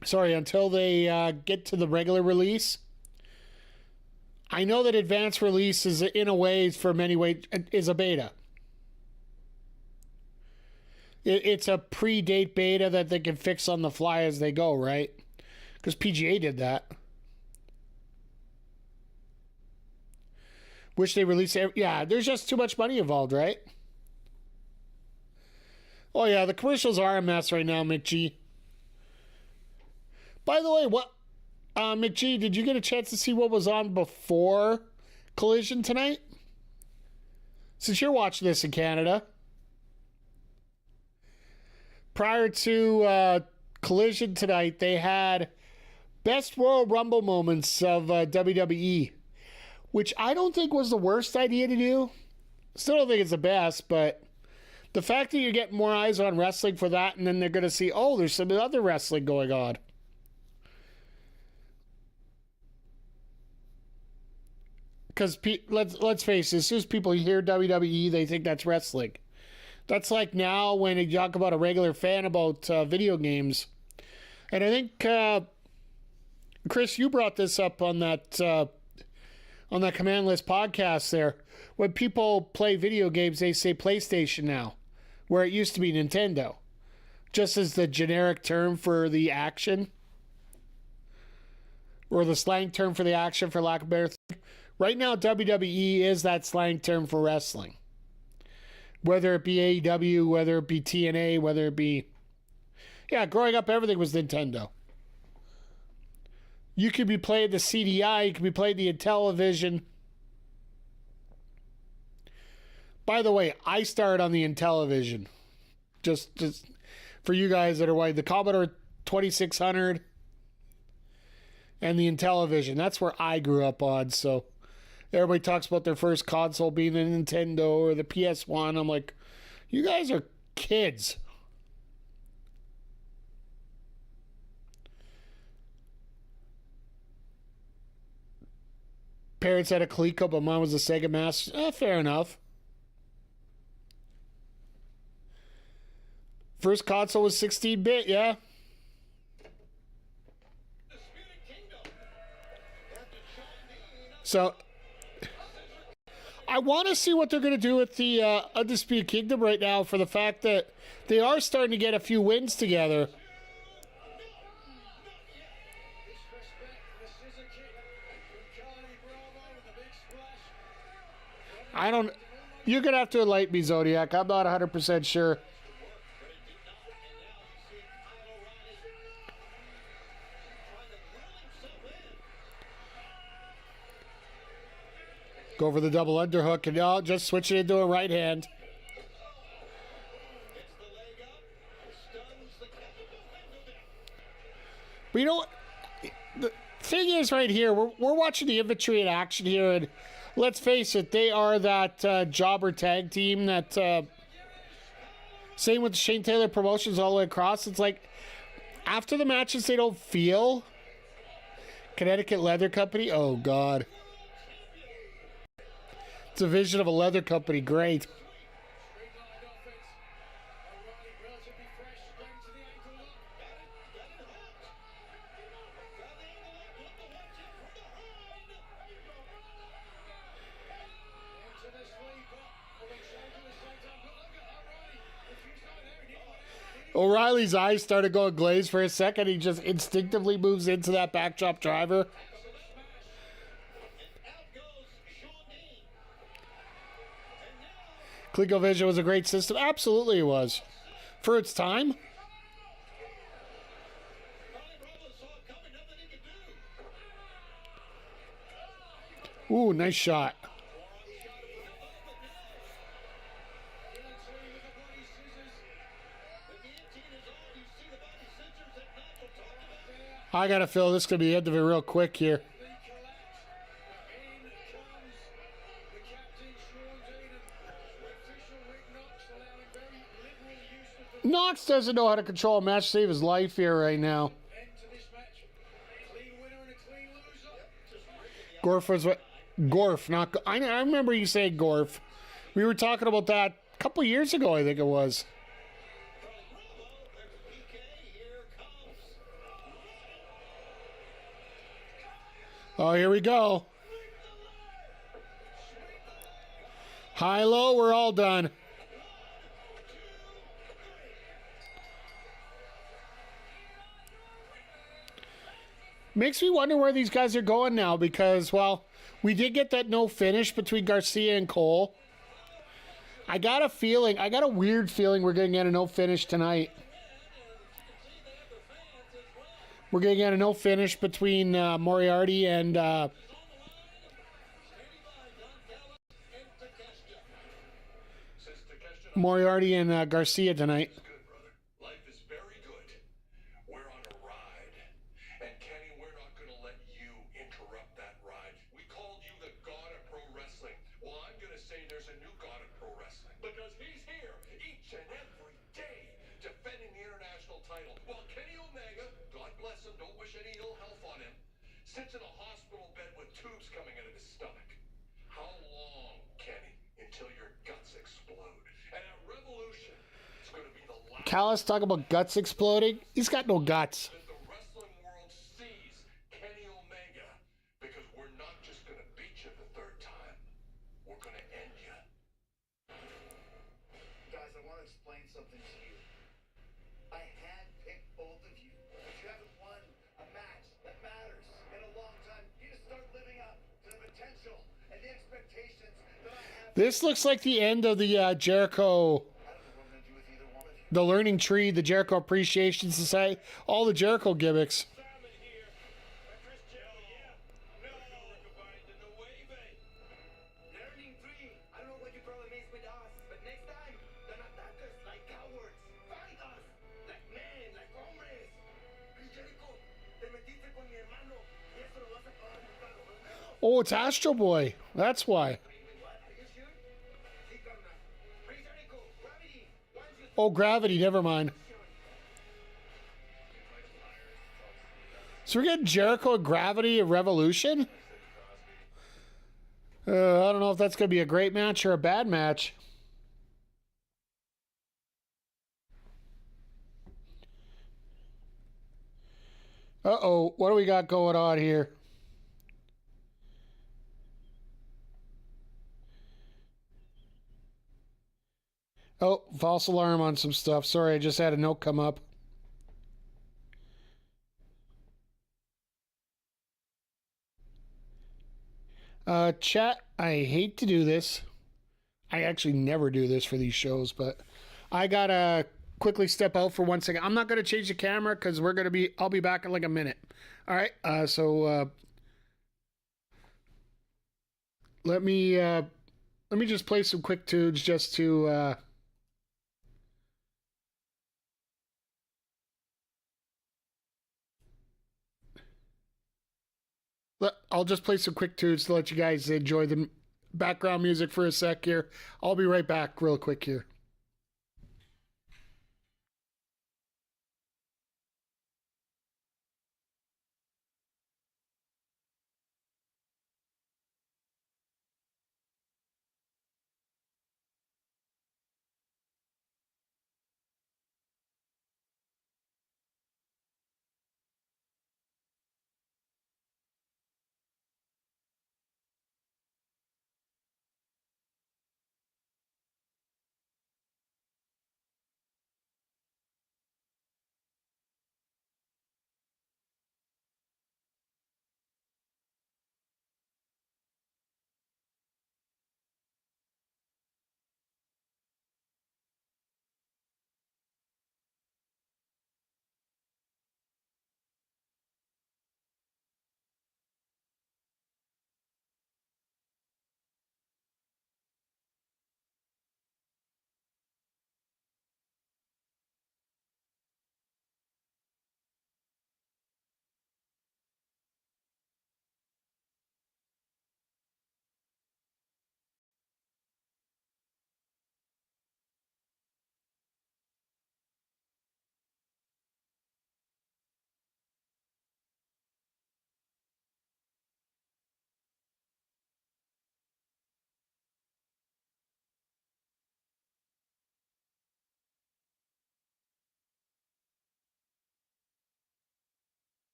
until they get to the regular release. I know that advanced release is, in a way, for many ways, is a beta. It's a pre-date beta that they can fix on the fly as they go, right? Because PGA did that. Wish they released it. Yeah, there's just too much money involved, right? Oh, yeah, the commercials are a mess right now, McG. By the way, McG, did you get a chance to see what was on before Collision tonight? Since you're watching this in Canada. Prior to Collision tonight, they had Best Royal Rumble Moments of WWE, which I don't think was the worst idea to do. Still don't think it's the best, but the fact that you're getting more eyes on wrestling for that, and then they're going to see, oh, there's some other wrestling going on. Because let's face it, as soon as people hear WWE, they think that's wrestling. That's like now when you talk about a regular fan about video games. And I think, Chris, you brought this up on that Command List podcast there. When people play video games, they say PlayStation now, where it used to be Nintendo. Just as the generic term for the action. Or the slang term for the action, for lack of a better thing. Right now, WWE is that slang term for wrestling. Whether it be AEW, whether it be TNA, whether it be... Yeah, growing up, everything was Nintendo. You could be playing the CDI, you could be playing the Intellivision. By the way, I started on the Intellivision. Just for you guys that are white, the Commodore 2600 and the Intellivision. That's where I grew up on, so... Everybody talks about their first console being the Nintendo or the PS1. I'm like, you guys are kids. Parents had a Coleco, but mine was a Sega Master. Fair enough. First console was 16-bit, yeah. So... I want to see what they're going to do with the Undisputed Kingdom right now for the fact that they are starting to get a few wins together. I don't... You're going to have to enlighten me, Zodiac. I'm not 100% sure. Go for the double underhook, and just switch it into a right hand. But you know what? The thing is right here, we're watching the infantry in action here, and let's face it, they are that jobber tag team that... same with Shane Taylor Promotions all the way across. It's like, after the matches, they don't feel... Connecticut Leather Company? Oh, God. It's a vision of a leather company. Great. O'Reilly's eyes started going glazed for a second. He just instinctively moves into that backdrop driver. ColecoVision was a great system. Absolutely it was. For its time. Ooh, nice shot. I got a feel this is going to be the end of it real quick here. Knox doesn't know how to control a match, save his life here right now. Gorf was what? Gorf, not... I remember you saying Gorf. We were talking about that a couple years ago, I think it was. Oh, here we go. High-low, we're all done. Makes me wonder where these guys are going now because, well, we did get that no finish between Garcia and Cole. I got a weird feeling we're going to get a no finish tonight. We're going to get a no finish between Moriarty and Garcia tonight. Sits in a hospital bed with tubes coming out of his stomach. How long, Kenny, until your guts explode? And at Revolution, it's going to be the last... Callis talking about guts exploding? He's got no guts. ...that the wrestling world sees Kenny Omega, because we're not just going to beat you the third time. We're going to end you. Guys, I want to explain something to you. I handpicked both of you, but you haven't won a match that matters in a long time. You need to start living up to the potential and the expectations that I have. This looks like the end of the Jericho, the Learning Tree, the Jericho Appreciation Society, all the Jericho gimmicks. Oh, it's Astro Boy. That's why. Oh, Gravity. Never mind. So we're getting Jericho and Gravity at Revolution? I don't know if that's going to be a great match or a bad match. Uh-oh. What do we got going on here? Oh, false alarm on some stuff. Sorry, I just had a note come up. Chat, I hate to do this. I actually never do this for these shows, but I gotta quickly step out for 1 second. I'm not gonna change the camera because I'll be back in like a minute. All right. Let me just play some quick tunes just to. I'll just play some quick tunes to let you guys enjoy the background music for a sec here. I'll be right back real quick here.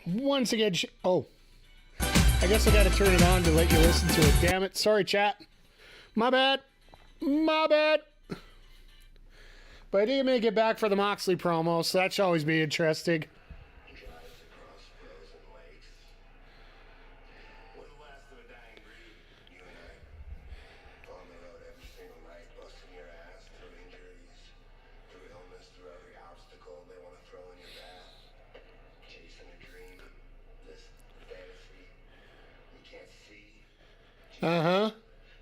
Once again, I guess I gotta turn it on to let you listen to it. Damn it. Sorry, chat. My bad. My bad. But I didn't make it back for the Moxley promo, so that should always be interesting. Drives across frozen lakes. We're the last of a dying breed, you and I. On the road every single night, busting your ass through injuries, through illness, through every obstacle they want to throw in your path. Chasing a dream, this fantasy you can't see. Uh huh.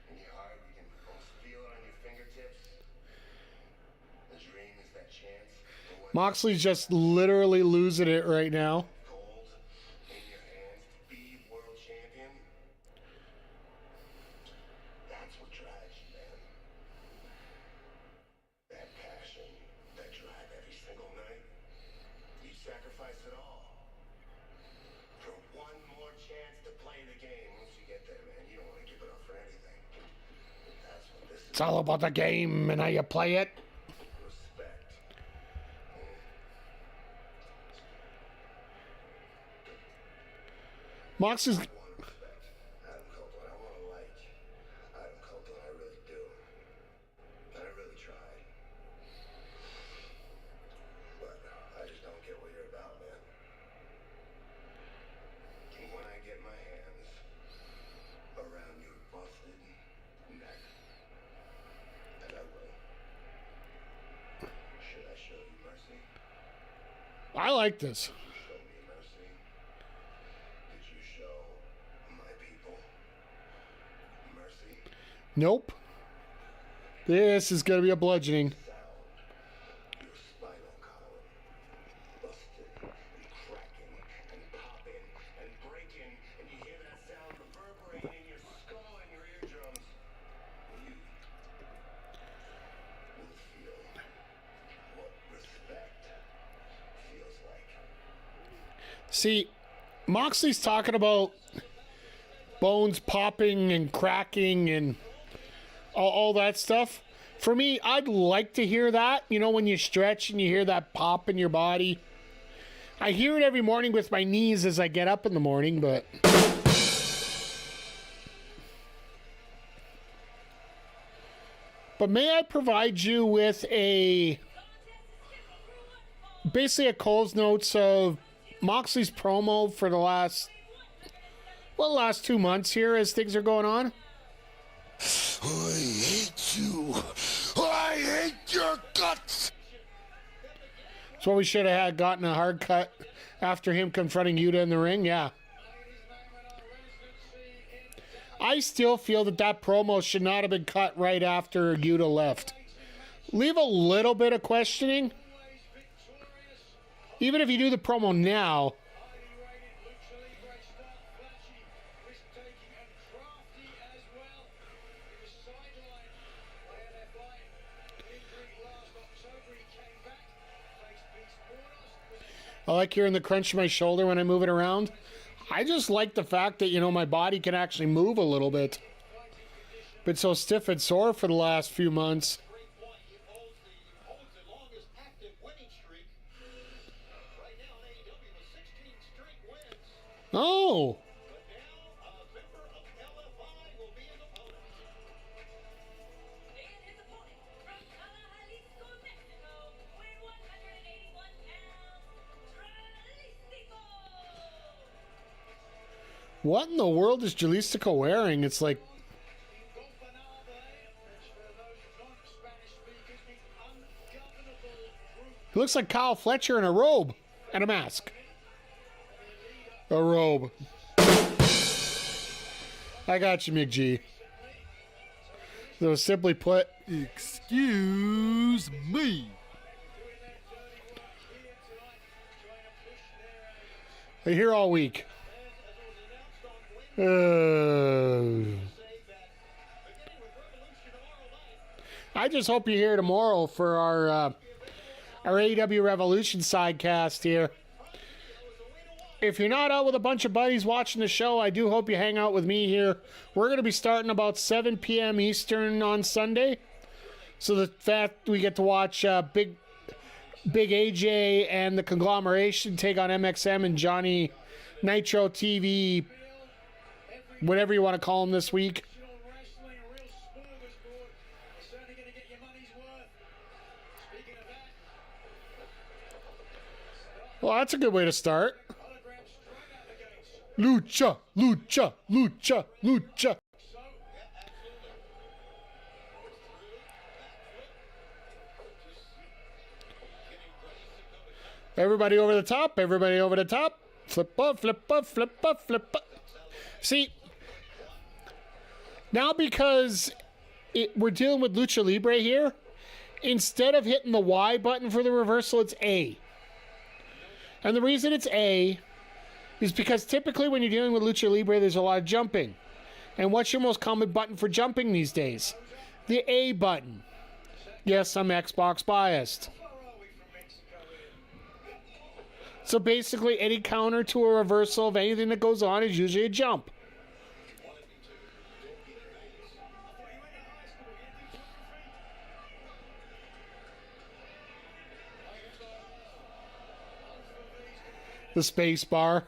In your heart, you can almost feel it on your fingertips. The dream is that chance. Moxley's just literally losing it right now. Gold in your hands to be world champion. That's what drives you, man. That passion, that drive every single night. You sacrifice it all for one more chance to play the game. Once you get there, man, you don't want to give it up for anything. That's what this is. It's all about the game and how you play it. Respect. Moxley's. I want respect. Adam Copeland, I want to like Adam Copeland, I really do. And I really tried. But I just don't get what you're about, man. And when I get my hands around your busted neck, and I will, should I show you mercy? I like this. Did you show me mercy? Did you show my people mercy? Nope. This is gonna be a bludgeoning. Sound, your spinal column, busted and cracking and popping and breaking, and you hear that sound reverberating in your skull and your eardrums. You will feel what respect feels like. See, Moxley's talking about bones popping and cracking and all that stuff. For me, I'd like to hear that. You know, when you stretch and you hear that pop in your body. I hear it every morning with my knees as I get up in the morning, but... But may I provide you with basically a Cole's Notes of Moxley's promo for the last 2 months here as things are going on? I hate you. I hate your guts. So we should have had gotten a hard cut after him confronting Yuta in the ring, yeah. I still feel that promo should not have been cut right after Yuta left. Leave a little bit of questioning. Even if you do the promo now. I like hearing the crunch of my shoulder when I move it around. I just like the fact that, you know, my body can actually move a little bit. Been so stiff and sore for the last few months. Oh! What in the world is Jalisco wearing? It's like... He looks like Kyle Fletcher in a robe and a mask. A robe. I got you, McG. So simply put... Excuse me. I'm here all week. I just hope you're here tomorrow for our AEW Revolution sidecast here. If you're not out with a bunch of buddies watching the show, I do hope you hang out with me here. We're going to be starting about 7 p.m. Eastern on Sunday. So the fact we get to watch Big AJ and the Conglomeration take on MXM and Johnny Nitro TV, whatever you want to call them this week. Well, that's a good way to start. Lucha, lucha, lucha, lucha. Everybody over the top, everybody over the top. Flip up, flip up, flip up, flip up. See, now because we're dealing with Lucha Libre here, instead of hitting the Y button for the reversal, it's A. And the reason it's A is because typically when you're dealing with Lucha Libre, there's a lot of jumping. And what's your most common button for jumping these days? The A button. Yes, I'm Xbox biased. So basically, any counter to a reversal of anything that goes on is usually a jump. The space bar.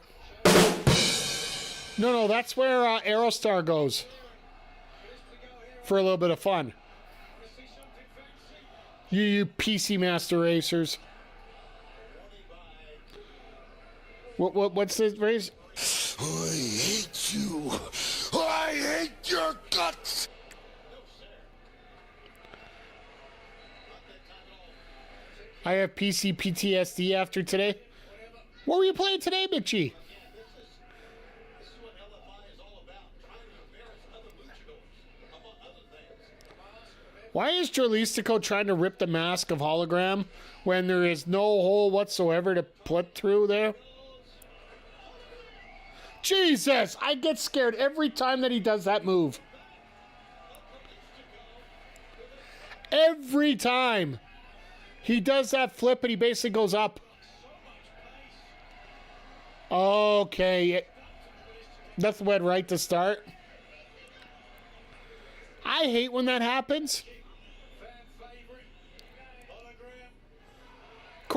No, that's where Aerostar goes. For a little bit of fun. You PC Master Racers. What's this race? I hate you. I hate your guts. I have PC PTSD after today. What were you playing today, Mitchie? Why is Jalisco trying to rip the mask of hologram when there is no hole whatsoever to put through there? Jesus! I get scared every time that he does that move. Every time he does that flip and he basically goes up. Okay. That's went right to start. I hate when that happens.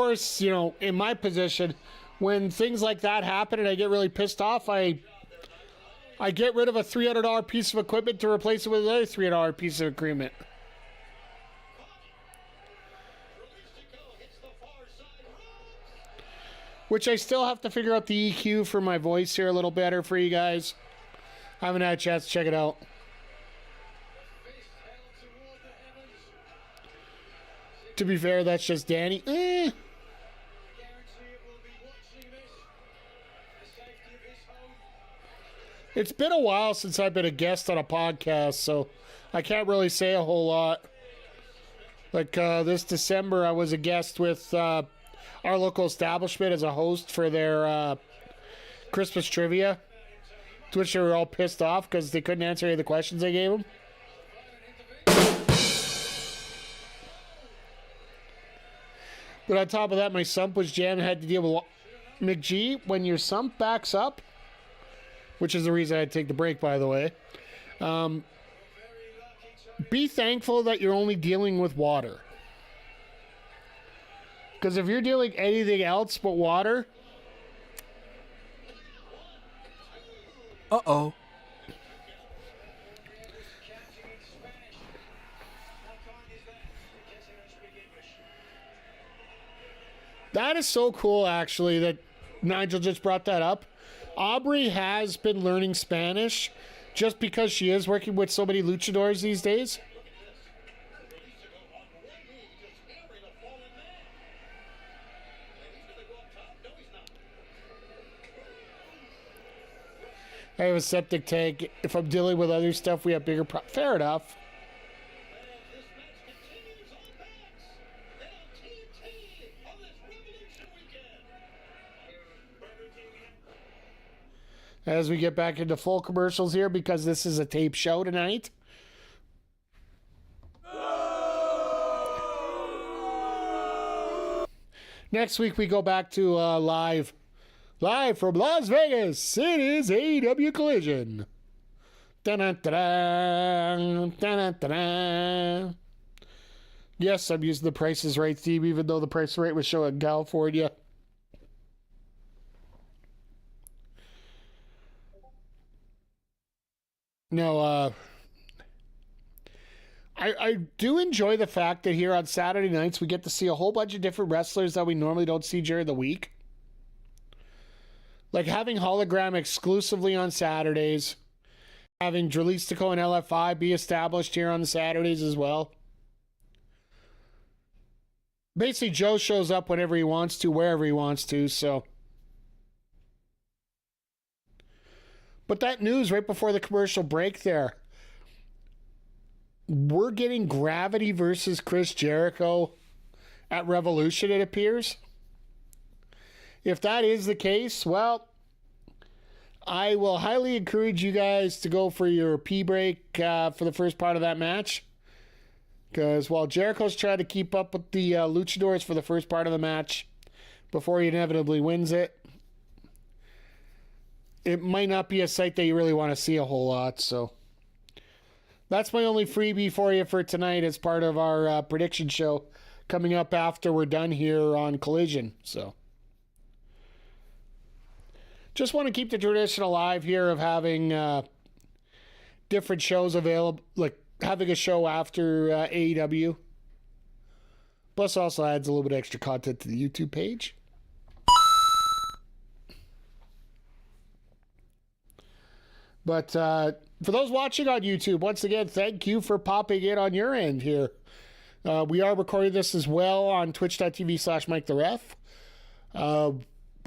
course, you know, in my position, when things like that happen and I get really pissed off, I get rid of a $300 piece of equipment to replace it with another $300 piece of equipment. Which I still have to figure out the EQ for my voice here a little better for you guys. I haven't had a chance to check it out. To be fair, that's just Danny. It's been a while since I've been a guest on a podcast, so I can't really say a whole lot. Like this December, I was a guest with our local establishment as a host for their Christmas trivia, to which they were all pissed off because they couldn't answer any of the questions I gave them. But on top of that, my sump was jammed and had to deal with McGee. When your sump backs up, which is the reason I had to take the break, by the way, be thankful that you're only dealing with water. Because if you're dealing anything else but water... Uh-oh. That is so cool, actually, that Nigel just brought that up. Aubrey has been learning Spanish just because she is working with so many luchadors these days. I have a septic tank. If I'm dealing with other stuff, we have bigger fair enough. As we get back into full commercials here, because this is a tape show tonight. Next week we go back to live from Las Vegas. It is AEW Collision. Da-da-da-da, da-da-da-da. Yes, I'm using the Price is Right theme, even though the Price is Right was showing California. No, I do enjoy the fact that here on Saturday nights we get to see a whole bunch of different wrestlers that we normally don't see during the week. Like having Hologram exclusively on Saturdays. Having Dralistico and LFI be established here on the Saturdays as well. Basically, Joe shows up whenever he wants to, wherever he wants to, so... But that news right before the commercial break there. We're getting Gravity versus Chris Jericho at Revolution, it appears. If that is the case, well, I will highly encourage you guys to go for your pee break for the first part of that match. Because while Jericho's trying to keep up with the luchadors for the first part of the match before he inevitably wins it, it might not be a sight that you really want to see a whole lot. So that's my only freebie for you for tonight as part of our prediction show coming up after we're done here on Collision. So just want to keep the tradition alive here of having different shows available, like having a show after AEW. Plus also adds a little bit of extra content to the YouTube page. But for those watching on YouTube, once again, thank you for popping in on your end here. We are recording this as well on twitch.tv/MikeTheRef.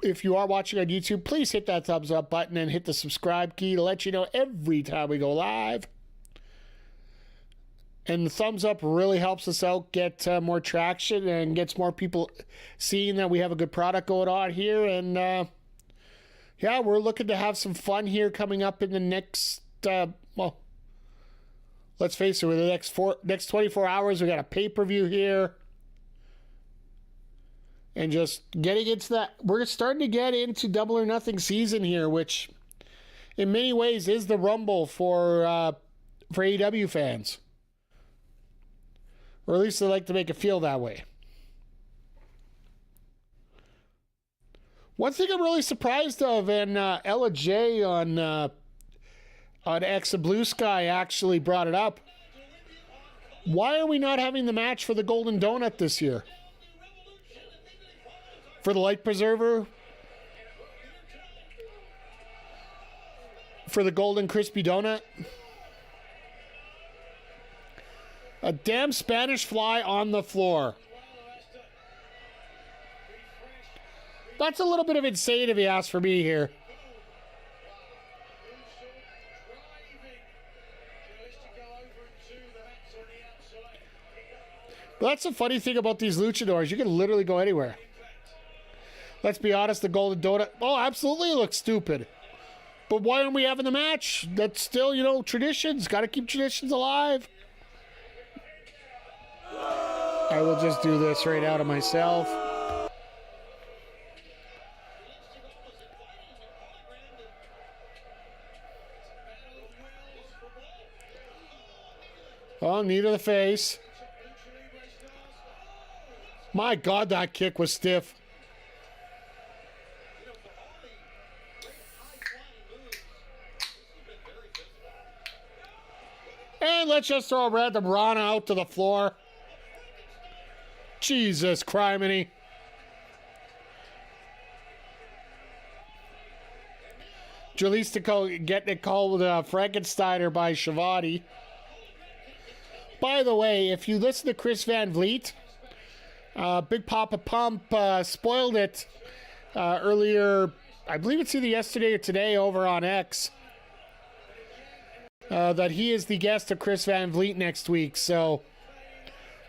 If you are watching on YouTube, please hit that thumbs up button and hit the subscribe key to let you know every time we go live. And the thumbs up really helps us out get more traction and gets more people seeing that we have a good product going on here. And yeah, we're looking to have some fun here coming up in the next, well, let's face it, with the next 24 hours, we got a pay-per-view here. And just getting into that, we're starting to get into Double or Nothing season here, which in many ways is the Rumble for AEW fans. Or at least they like to make it feel that way. One thing I'm really surprised of, and Ella J on X of Blue Sky actually brought it up. Why are we not having the match for the Golden Donut this year? For the Light Preserver? For the Golden Crispy Donut? A damn Spanish fly on the floor. That's a little bit of insane if you ask for me here. But that's the funny thing about these luchadors. You can literally go anywhere. Let's be honest, the Golden Donut, oh, absolutely it looks stupid. But why aren't we having the match? That's still, you know, traditions. Got to keep traditions alive. I will just do this right out of myself. Oh, knee to the face. My God, that kick was stiff. And let's just throw a random Rana out to the floor. Jesus criminy. Jalisco getting it called Frankensteiner by Shavati. By the way, if you listen to Chris Van Vliet, Big Papa Pump spoiled it earlier, I believe it's either yesterday or today over on X, that he is the guest of Chris Van Vliet next week. So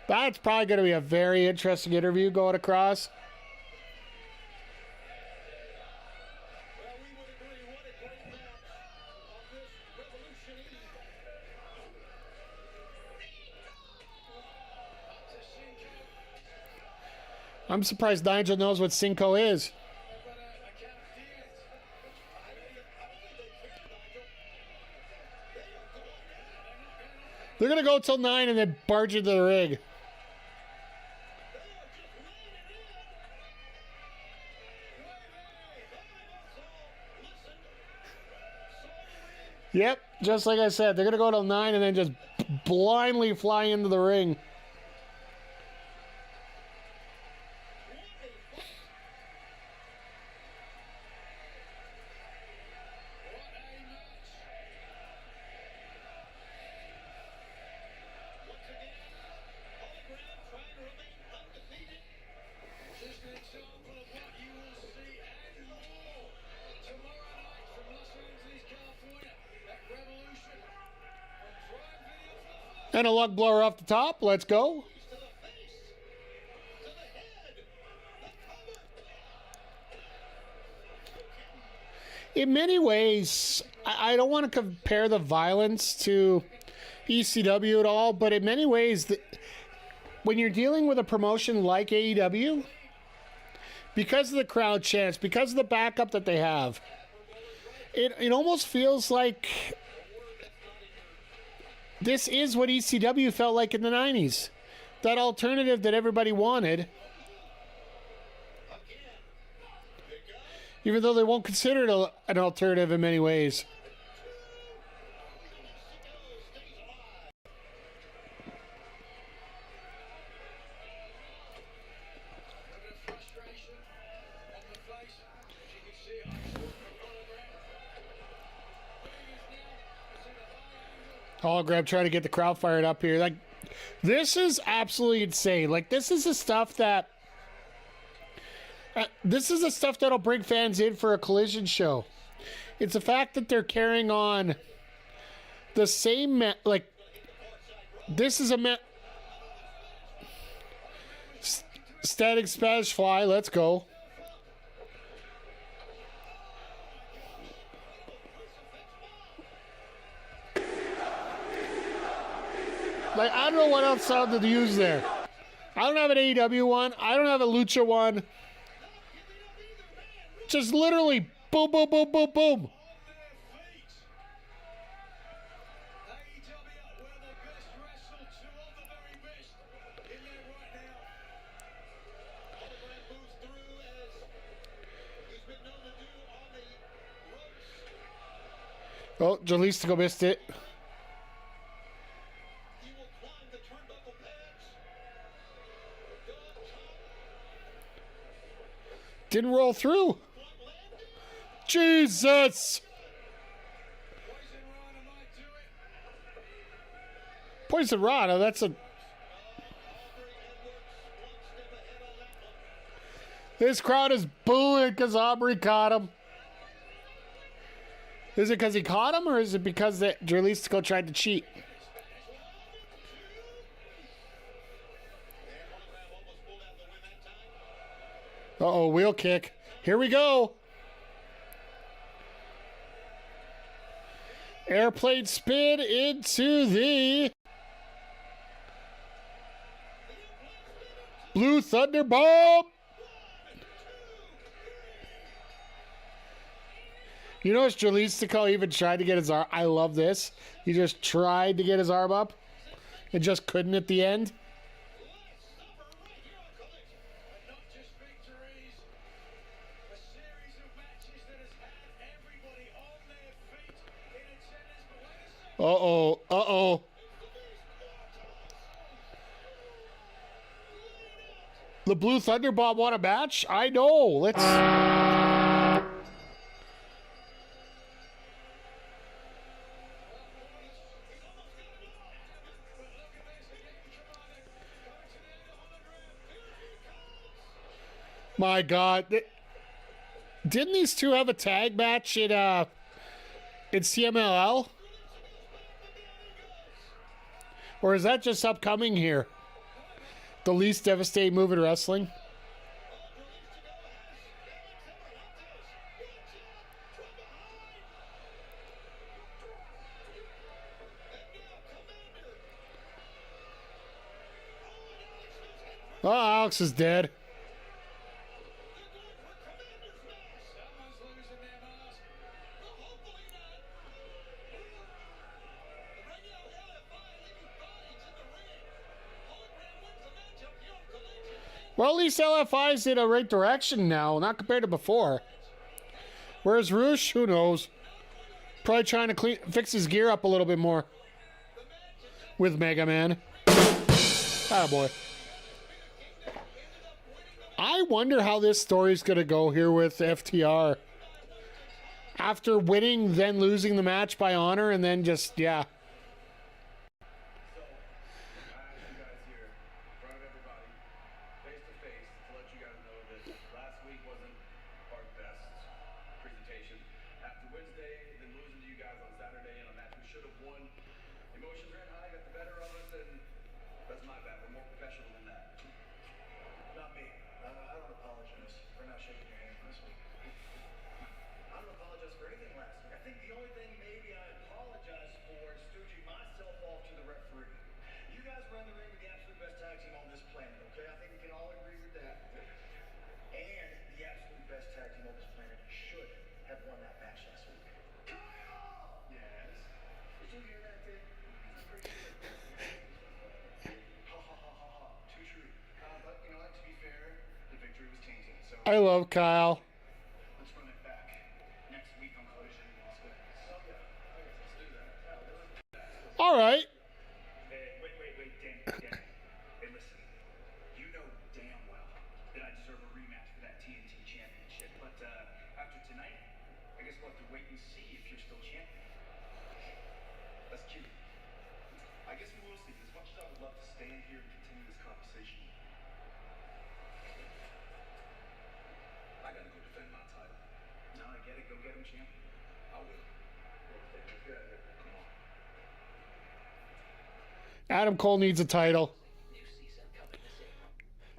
that's probably going to be a very interesting interview going across. I'm surprised Nigel knows what Cinco is. They're going to go till 9 and then barge into the ring. Yep, just like I said, they're going to go till 9 and then just blindly fly into the ring. And a lug blower off the top. Let's go. In many ways, I don't want to compare the violence to ECW at all, but in many ways, when you're dealing with a promotion like AEW, because of the crowd chants, because of the backup that they have, it almost feels like this is what ECW felt like in the 90s. That alternative that everybody wanted. Even though they won't consider it an alternative in many ways. Hologram trying to get the crowd fired up here. Like, this is absolutely insane. Like, this is the stuff that... this is the stuff that'll bring fans in for a Collision show. It's the fact that they're carrying on the same... like, this is a... static Spanish fly. Let's go. Like, I don't know what else sound to use there. I don't have an AEW one. I don't have a Lucha one. Just literally boom, boom, boom, boom, boom. Oh, Jalistico missed it. He will climb the turnbuckle pads. Didn't roll through. Jesus! Poison Rana might do it. Poison Rana, that's a... This crowd is booing because Aubrey caught him. Is it because he caught him, or is it because that Jalistico tried to cheat? Uh-oh, wheel kick. Here we go. Airplane spin into the Blue Thunder Bomb. You notice Jalistico even tried to get his arm. I love this. He just tried to get his arm up and just couldn't at the end. Uh-oh. Uh-oh. The Blue Thunder Bomb won a match? I know. Let's... My God. Didn't these two have a tag match in CMLL? Or is that just upcoming here? The least devastating move in wrestling? Oh, Alex is dead. Well, at least LFI's in a right direction now, not compared to before. Whereas Roosh, who knows? Probably trying to fix his gear up a little bit more. With Mega Man. Attaboy. I wonder how this story's going to go here with FTR. After winning, then losing the match by honor, and then just, yeah. I love Kyle. Let's run it back. Next week on Collision in Las Vegas. Oh, yeah. Let's do that. All right. Hey, wait, Dan. Hey, listen. You know damn well that I deserve a rematch for that TNT championship. But after tonight, I guess we'll have to wait and see if you're still champion. That's cute. I guess we will see. As much as I would love to stand here and continue this conversation, I gotta go defend my title. No, I get it. Go get him, champ. I will. Let's get out of here. Come on. Adam Cole needs a title.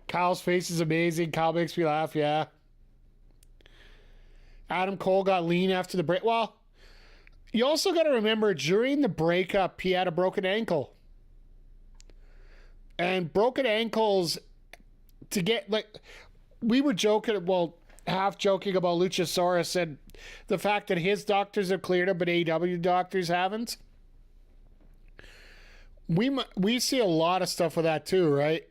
Kyle's face is amazing. Kyle makes me laugh, yeah. Adam Cole got lean after the break. Well, you also got to remember, during the breakup, he had a broken ankle. And broken ankles, to get, like, we were joking, well, half joking about Luchasaurus and the fact that his doctors have cleared him, but AEW doctors haven't. We see a lot of stuff with that too, right?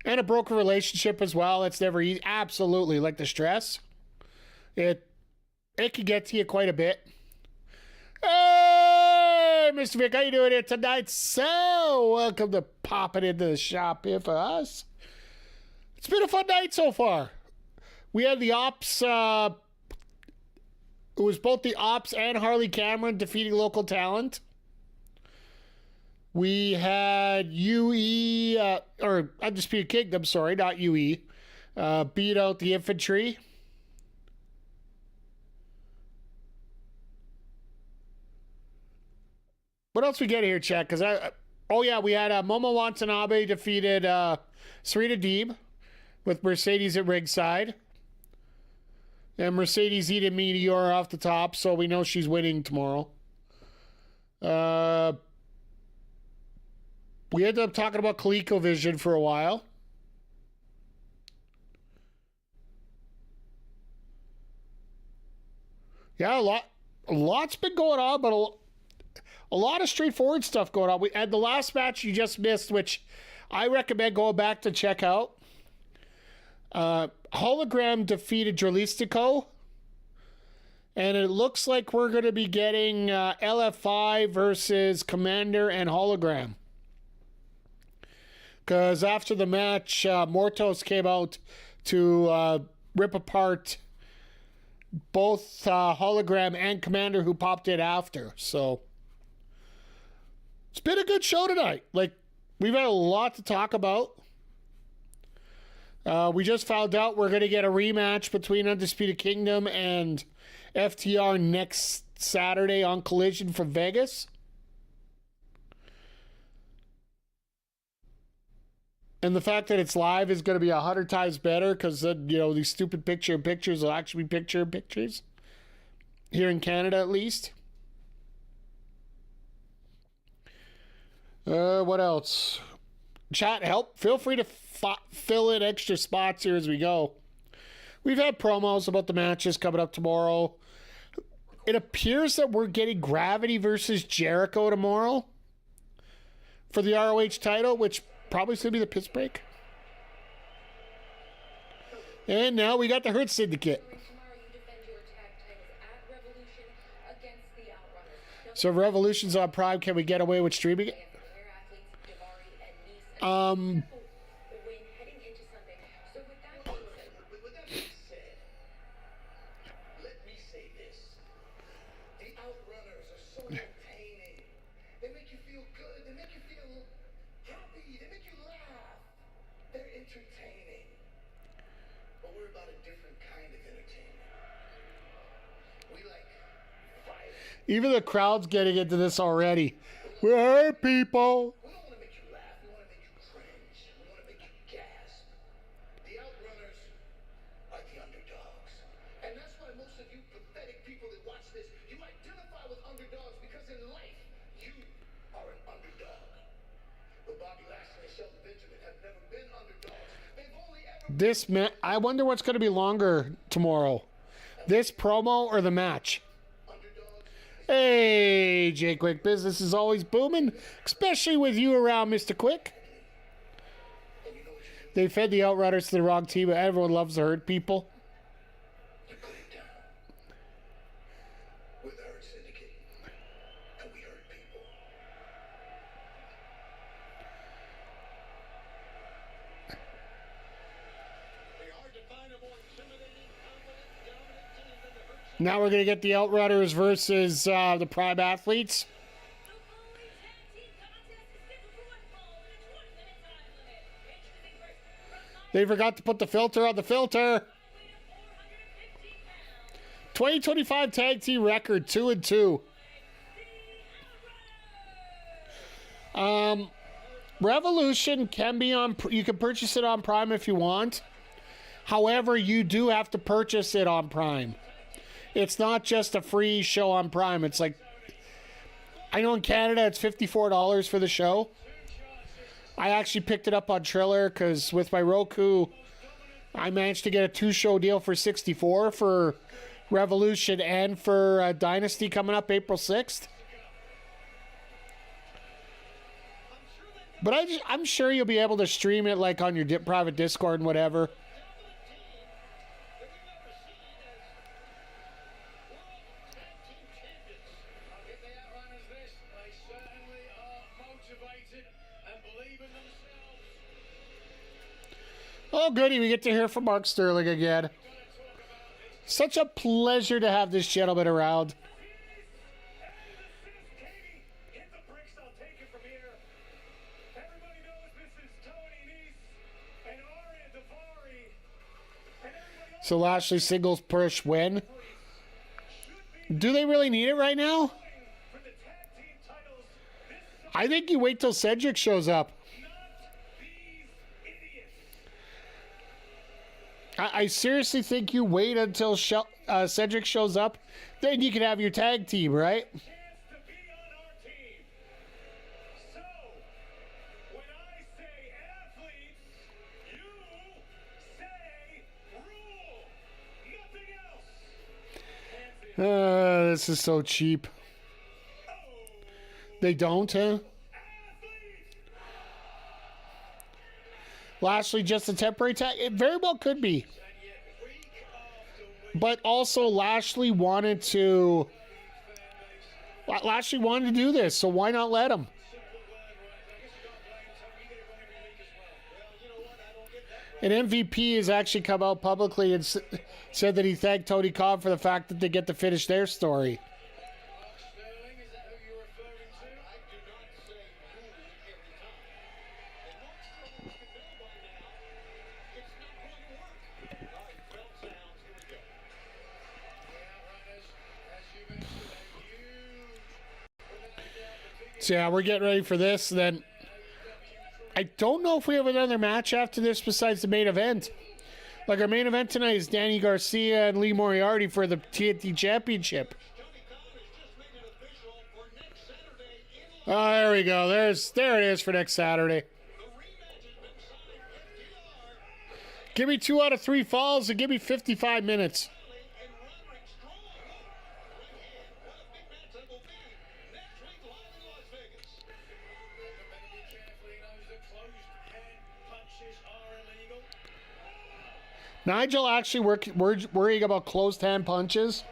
And a broken relationship as well. It's never easy. Absolutely. Like the stress. it can get to you quite a bit. Hey, Mr. Vic, how you doing here tonight? So, welcome to popping into the shop here for us. It's been a fun night so far. We had the Ops, it was both the Ops and Harley Cameron defeating local talent. We had UE, or Undisputed Kingdom, sorry, not UE, beat out the Infantry. What else we get here, Chat? Because we had Momo Watanabe defeated Serena Deeb with Mercedes at ringside. And Mercedes eating Meteor off the top, so we know she's winning tomorrow. We ended up talking about ColecoVision for a while. Yeah, a lot's been going on, but a lot of straightforward stuff going on. We had the last match you just missed, which I recommend going back to check out. Hologram defeated Jurlistico. And it looks like we're going to be getting LFI versus Commander and Hologram. Because after the match, Mortos came out to rip apart both Hologram and Commander, who popped in after. So it's been a good show tonight. Like, we've had a lot to talk about. We just found out we're going to get a rematch between Undisputed Kingdom and FTR next Saturday on Collision from Vegas. And the fact that it's live is going to be 100 times better, because then, you know, these stupid pictures will actually be pictures. Here in Canada, at least. What else? Chat, feel free to fill in extra spots here as we go. We've had promos about the matches coming up tomorrow. It appears that we're getting Gravity versus Jericho tomorrow for the ROH title, which probably is going to be the piss break. And now we got the Hurt Syndicate. So Revolution's on Prime. Can we get away with streaming it? Even the crowd's getting into this already. We're hurt, people. We don't want to make you laugh. We want to make you cringe. We want to make you gasp. The Outrunners are the underdogs. And that's why most of you pathetic people that watch this, you identify with underdogs, because in life, you are an underdog. But Bobby Lashley and Shelton Benjamin have never been underdogs. They've only ever... I wonder what's going to be longer tomorrow. This promo or the match? Hey, Jay Quick, business is always booming, especially with you around, Mr. Quick. They fed the Outrunners to the wrong team, but everyone loves the Hurt people. You put it down. We're the Hurt Syndicate, and we hurt people. They are to find a more intimidating, confident, dominant team than the Hurt Syndicate. Now we're going to get the Outrunners versus the Prime Athletes. They forgot to put the filter on the filter. 2025 tag team record 2-2. Revolution can be on. You can purchase it on Prime if you want. However, you do have to purchase it on Prime. It's not just a free show on Prime. It's like, I know in Canada it's $54 for the show. I actually picked it up on Triller because with my Roku, I managed to get a 2-show deal for $64 for Revolution and for Dynasty coming up April 6th. But I'm sure you'll be able to stream it like on your private Discord and whatever. Oh, goody. We get to hear from Mark Sterling again. Such a pleasure to have this gentleman around. So Lashley singles push win. Do they really need it right now? I think you wait till Cedric shows up. I seriously think you wait until Cedric shows up. Then you can have your tag team, right? This is so cheap. They don't, huh? Lashley just a temporary tag? It very well could be. But also Lashley wanted to do this, so why not let him? And MVP has actually come out publicly and said that he thanked Tony Khan for the fact that they get to finish their story. So yeah, we're getting ready for this. Then I don't know if we have another match after this besides the main event. Like our main event tonight is Danny Garcia and Lee Moriarty for the TNT Championship. Oh, there we go. There it is for next Saturday. Give me 2 out of 3 falls and give me 55 minutes. Nigel actually worrying about closed hand punches.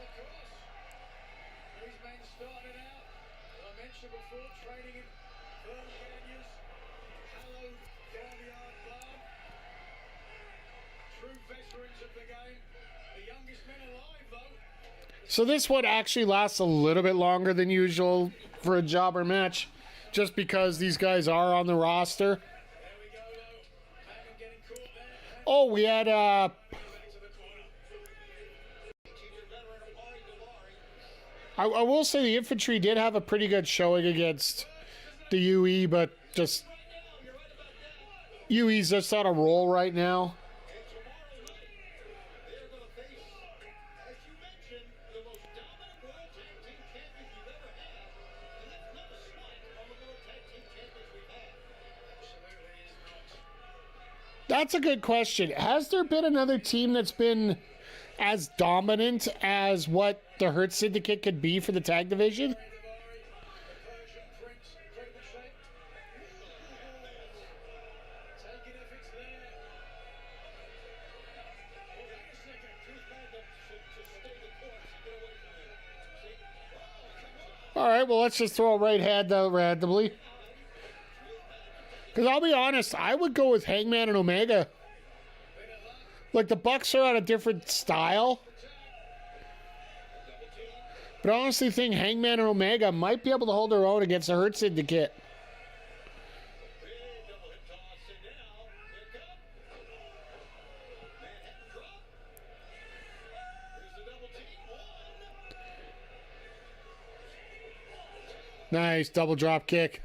So this one actually lasts a little bit longer than usual for a jobber match, just because these guys are on the roster. Oh, we had I will say the infantry did have a pretty good showing against the UE, but just UE's just on a roll right now. That's a good question. Has there been another team that's been as dominant as what the Hurt Syndicate could be for the tag division? All right, well, let's just throw a right hand out randomly. Because I'll be honest, I would go with Hangman and Omega. Like, the Bucks are on a different style. But I honestly think Hangman and Omega might be able to hold their own against the Hurt Syndicate. Nice, double drop kick.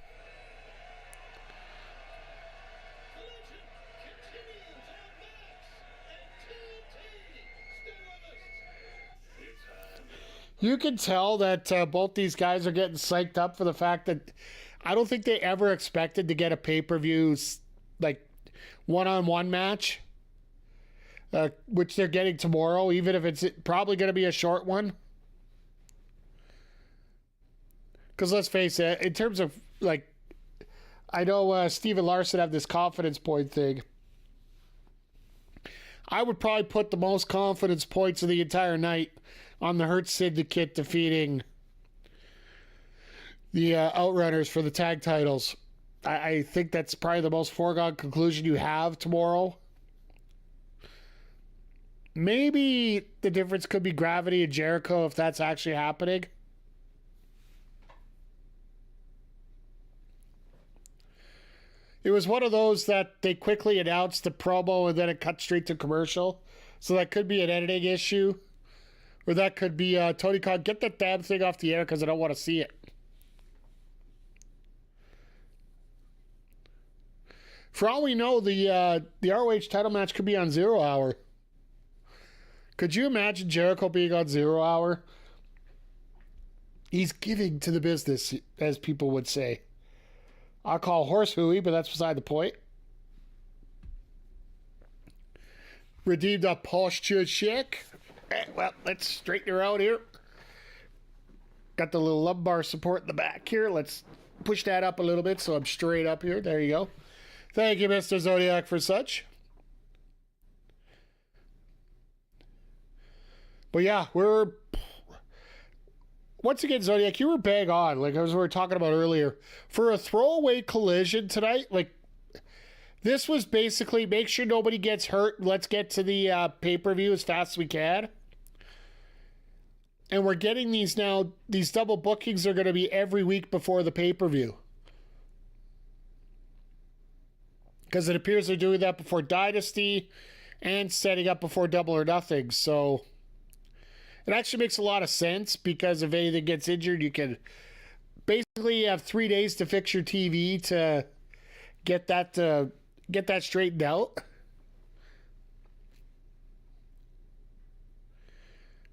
You can tell that both these guys are getting psyched up for the fact that I don't think they ever expected to get a pay-per-view, like, one-on-one match, which they're getting tomorrow, even if it's probably going to be a short one. Because let's face it, in terms of, like, I know Steven Larson have this confidence point thing. I would probably put the most confidence points of the entire night on the Hurt Syndicate defeating the Outrunners for the tag titles. I think that's probably the most foregone conclusion you have tomorrow. Maybe the difference could be Gravity and Jericho if that's actually happening. It was one of those that they quickly announced the promo and then it cut straight to commercial. So that could be an editing issue. Or that could be Tony Khan, get that damn thing off the air because I don't want to see it. For all we know, the ROH title match could be on 0 Hour. Could you imagine Jericho being on 0 Hour? He's giving to the business, as people would say. I'll call horse hooey, but that's beside the point. Redeemed a posture check. Well, let's straighten her out here. Got the little lumbar support in the back here. Let's push that up a little bit so I'm straight up here. There you go. Thank you, Mr. Zodiac, for such. But yeah, we're... Once again, Zodiac, you were bang on, like as we were talking about earlier. For a throwaway collision tonight, like, this was basically make sure nobody gets hurt. Let's get to the pay-per-view as fast as we can. And we're getting these now, these double bookings are going to be every week before the pay-per-view. Because it appears they're doing that before Dynasty and setting up before Double or Nothing. So it actually makes a lot of sense because if anything gets injured, you can basically have 3 days to fix your TV to get that straightened out.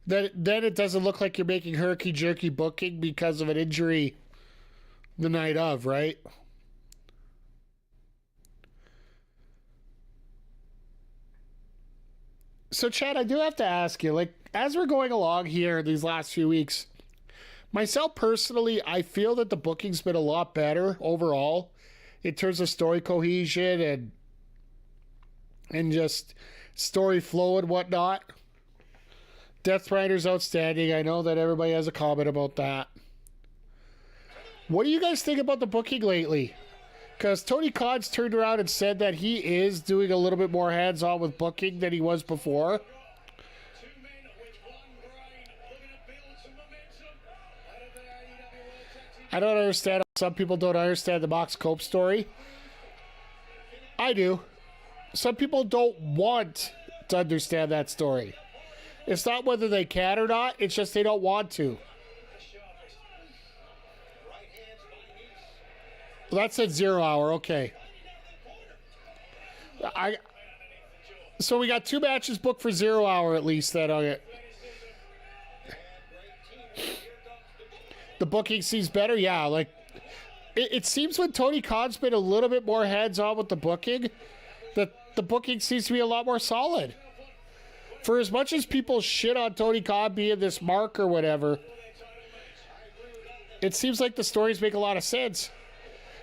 Then it doesn't look like you're making herky-jerky booking because of an injury the night of, right? So, Chad, I do have to ask you, like, as we're going along here these last few weeks, myself personally, I feel that the booking's been a lot better overall in terms of story cohesion and just story flow and whatnot. Death Rider's outstanding. I know that everybody has a comment about that. What do you guys think about the booking lately? Because Tony Khan's turned around and said that he is doing a little bit more hands-on with booking than he was before. I don't understand. Some people don't understand the Mox Cope story. I do. Some people don't want to understand that story. It's not whether they can or not. It's just they don't want to. Well, that said 0 Hour. Okay. So we got 2 matches booked for 0 Hour at least. The booking seems better. Yeah, like it seems when Tony Khan's been a little bit more hands-on with the booking, that the booking seems to be a lot more solid. For as much as people shit on Tony Khan being this mark or whatever, it seems like the stories make a lot of sense.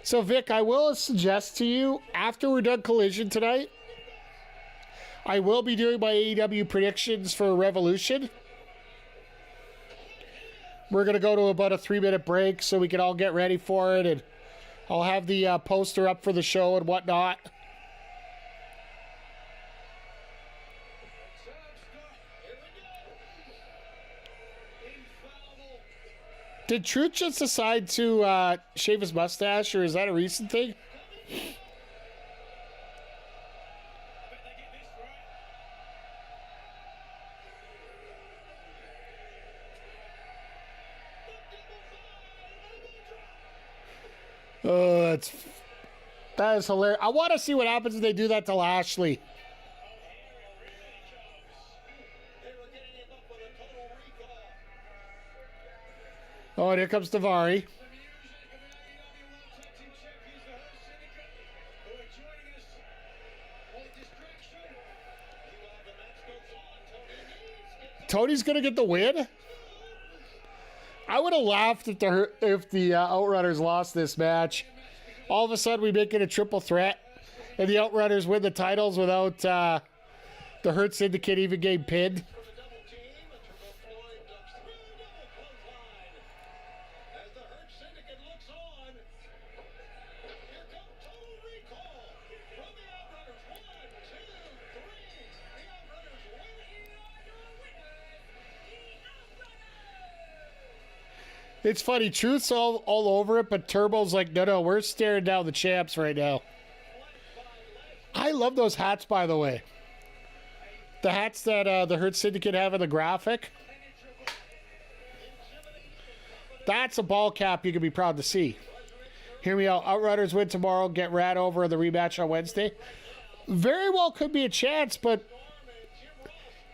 So, Vic, I will suggest to you, after we're done Collision tonight, I will be doing my AEW predictions for Revolution. We're going to go to about a 3-minute break so we can all get ready for it, and I'll have the poster up for the show and whatnot. Did Truth just decide to shave his mustache, or is that a recent thing? Oh, that is hilarious. I want to see what happens if they do that to Lashley. Oh, and here comes Davari. Tony's gonna get the win? I would have laughed if the Outrunners lost this match. All of a sudden, we make it a triple threat, and the Outrunners win the titles without the Hurt Syndicate even getting pinned. It's funny. Truth's all over it, but Turbo's like, no, we're staring down the champs right now. I love those hats, by the way. The hats that the Hurt Syndicate have in the graphic. That's a ball cap you can be proud to see. Hear me out. Outrunners win tomorrow. Get Rad over in the rematch on Wednesday. Very well could be a chance, but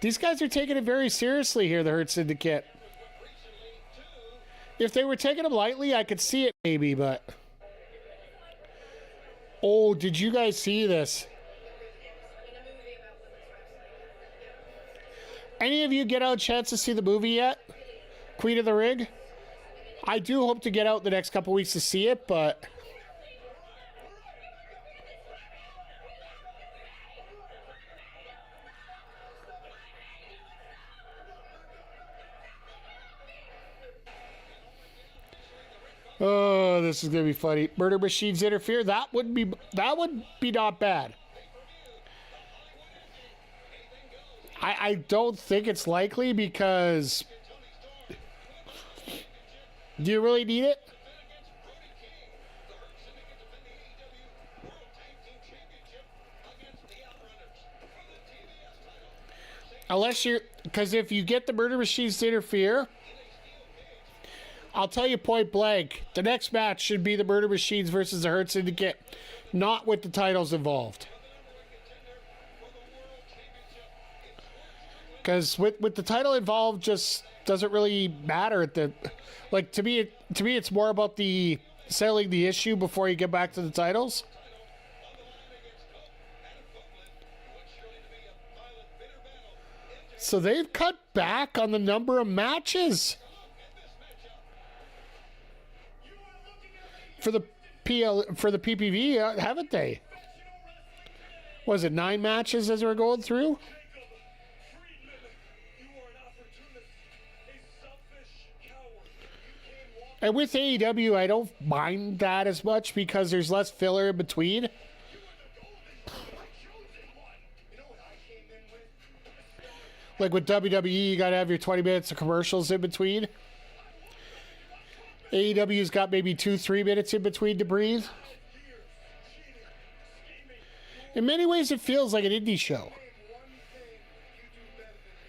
these guys are taking it very seriously here, the Hurt Syndicate. If they were taking them lightly, I could see it maybe, but... Oh, did you guys see this? Any of you get out a chance to see the movie yet? Queen of the Ring? I do hope to get out the next couple weeks to see it, but... Oh, this is gonna be funny. Murder Machines interfere. That would be not bad. I don't think it's likely because do you really need it? Unless you're, because if you get the Murder Machines to interfere, I'll tell you point blank, the next match should be the Murder Machines versus the Hurt Syndicate, not with the titles involved. Because with the title involved, just doesn't really matter. Like to me, it's more about the settling the issue before you get back to the titles. So they've cut back on the number of matches for the PPV, haven't they? Was it 9 matches as we're going through? And with AEW, I don't mind that as much because there's less filler in between. Like with WWE, you got to have your 20 minutes of commercials in between. AEW's got maybe 2-3 minutes in between to breathe. In many ways, it feels like an indie show.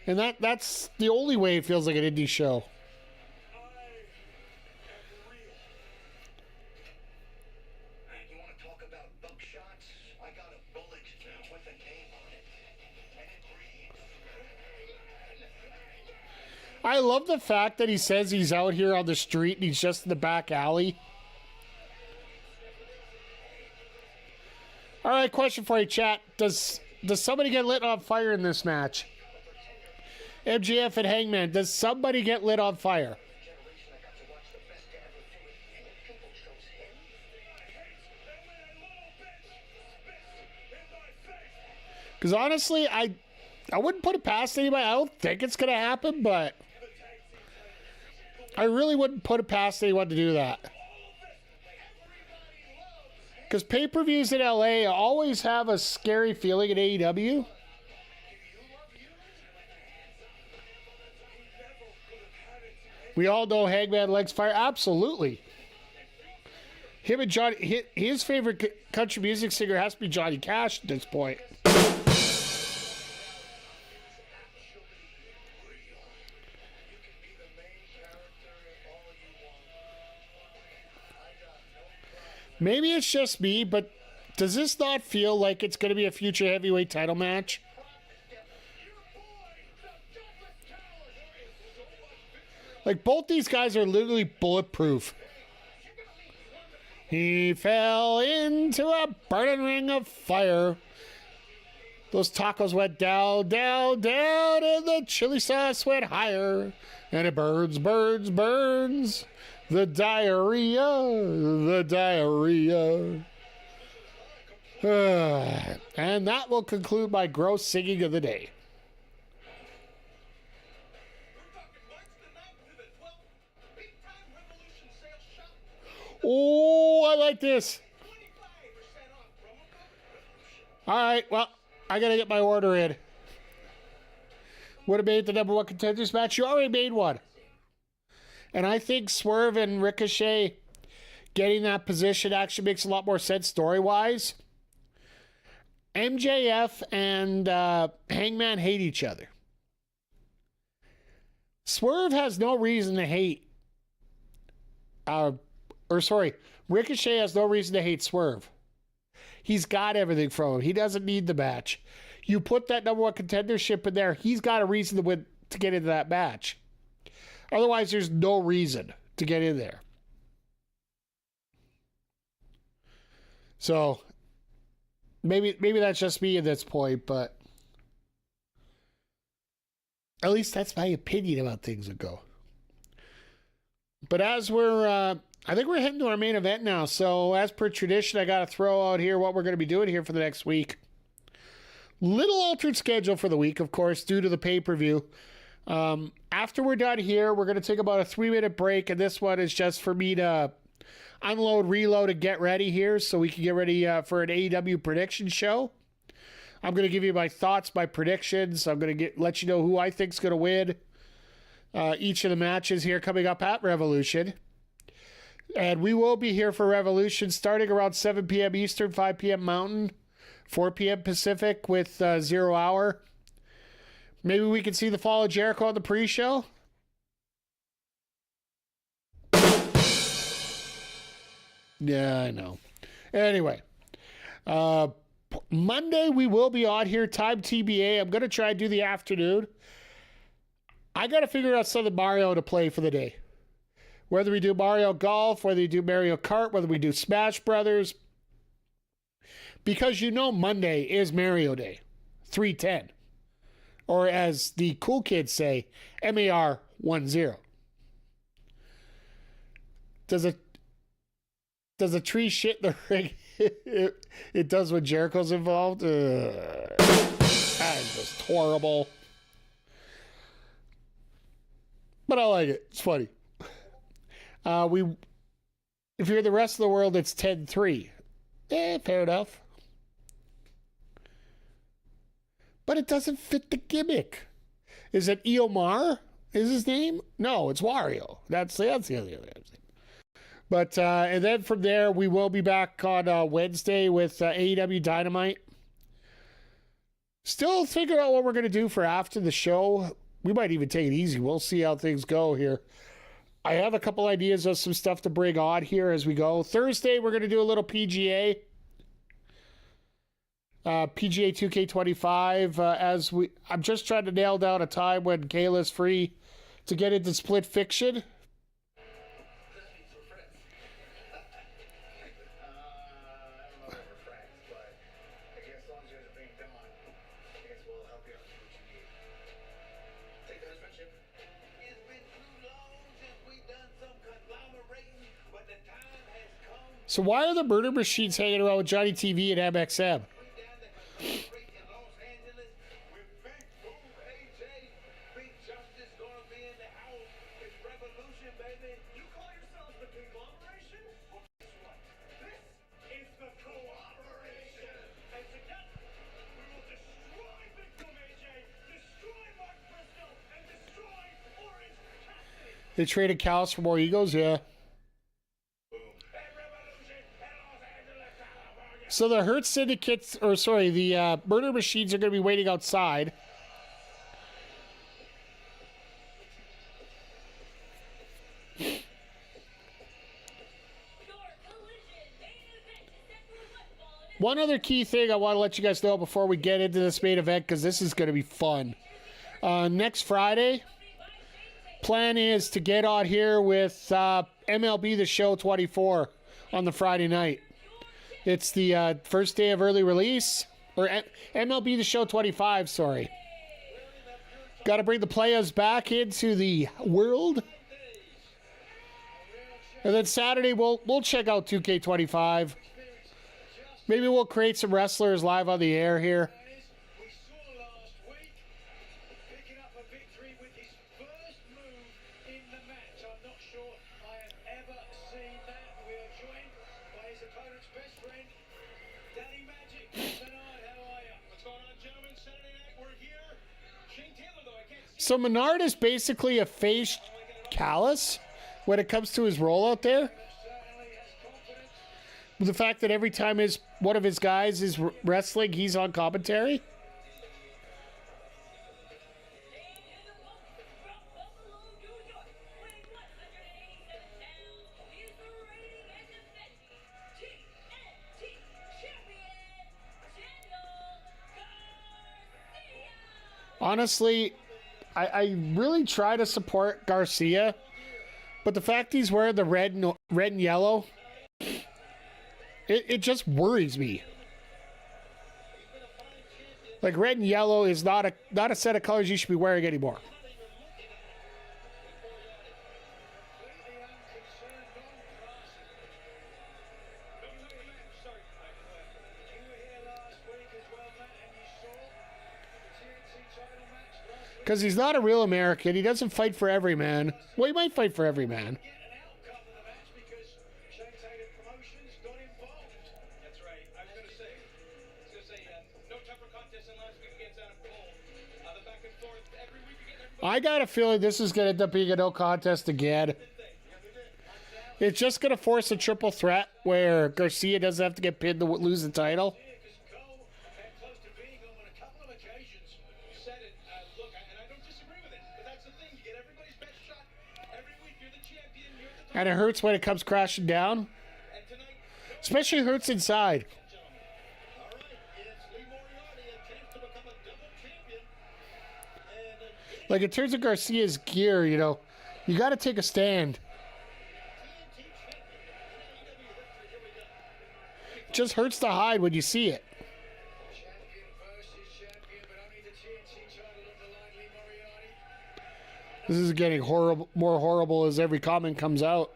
And that's the only way it feels like an indie show. I love the fact that he says he's out here on the street and he's just in the back alley. All right, question for you, chat. Does somebody get lit on fire in this match? MJF and Hangman, does somebody get lit on fire? Because honestly, I wouldn't put it past anybody. I don't think it's going to happen, but I really wouldn't put it past anyone to do that. Because pay-per-views in LA always have a scary feeling at AEW. We all know Hangman likes fire. Absolutely. Him and Johnny, his favorite country music singer has to be Johnny Cash at this point. Maybe it's just me, but does this not feel like it's going to be a future heavyweight title match? Like, both these guys are literally bulletproof. He fell into a burning ring of fire. Those tacos went down, down, down, and the chili sauce went higher. And it burns, burns, burns. The diarrhea, the diarrhea. And that will conclude my gross singing of the day. Oh, I like this. All right, well, I got to get my order in. Would have made the #1 contenders match. You already made one. And I think Swerve and Ricochet getting that position actually makes a lot more sense story-wise. MJF and Hangman hate each other. Swerve has no reason to hate. Ricochet has no reason to hate Swerve. He's got everything from him. He doesn't need the match. You put that number one contendership in there, he's got a reason to win, to get into that match. Otherwise, there's no reason to get in there. So maybe that's just me at this point, but at least that's my opinion about things that go. But as we're, I think we're heading to our main event now. So as per tradition, I got to throw out here what we're going to be doing here for the next week. Little altered schedule for the week, of course, due to the pay-per-view. After we're done here, we're going to take about a 3-minute break, and this one is just for me to unload, reload, and get ready here so we can get ready for an AEW prediction show. I'm going to give you my thoughts, my predictions. I'm going to let you know who I think's going to win each of the matches here coming up at Revolution. And we will be here for Revolution starting around 7 p.m. Eastern, 5 p.m. Mountain, 4 p.m. Pacific with 0 hour. Maybe we can see the fall of Jericho on the pre-show. Yeah, I know. Anyway, Monday we will be on here, time TBA. I'm going to try and do the afternoon. I got to figure out something Mario to play for the day. Whether we do Mario Golf, whether we do Mario Kart, whether we do Smash Brothers. Because you know Monday is Mario Day, 310. Or as the cool kids say, MAR10. Does a tree shit in the ring? It does when Jericho's involved. That is just horrible. But I like it. It's funny. If you're the rest of the world, it's 10-3. Fair enough. But it doesn't fit the gimmick. Is it Eomar? Is his name? No, it's Wario. That's the other thing. But, and then from there, we will be back on Wednesday with AEW Dynamite. Still figuring out what we're going to do for after the show. We might even take it easy. We'll see how things go here. I have a couple ideas of some stuff to bring on here as we go. Thursday, we're going to do a little PGA. PGA 2K25. I'm just trying to nail down a time when Kayla's free to get into Split Fiction. So why are the murder machines hanging around with Johnny TV and MXM? They traded cows for more egos, yeah. So the Hurt Syndicates, the murder machines are going to be waiting outside. One other key thing I want to let you guys know before we get into this main event, because this is going to be fun. Next Friday, plan is to get on here with MLB The Show 24 on the Friday night. It's the first day of early release, or MLB The Show 25, sorry. Got to bring the players back into the world. And then Saturday, we'll check out 2K25. Maybe we'll create some wrestlers live on the air here. So Menard is basically a face callus. when it comes to his role out there. The fact that every time one of his guys is wrestling, he's on commentary. Honestly, I really try to support Garcia, but the fact he's wearing the red and yellow, it just worries me. Like, red and yellow is not a set of colors you should be wearing anymore. Because he's not a real American. He doesn't fight for every man. Well, he might fight for every man. I got a feeling this is going to end up being a no contest again. It's just going to force a triple threat where Garcia doesn't have to get pinned to lose the title. And it hurts when it comes crashing down. Especially hurts inside. Like, in terms of Garcia's gear, you know, you got to take a stand. It just hurts to hide when you see it. This is getting horrible, more horrible as every comment comes out.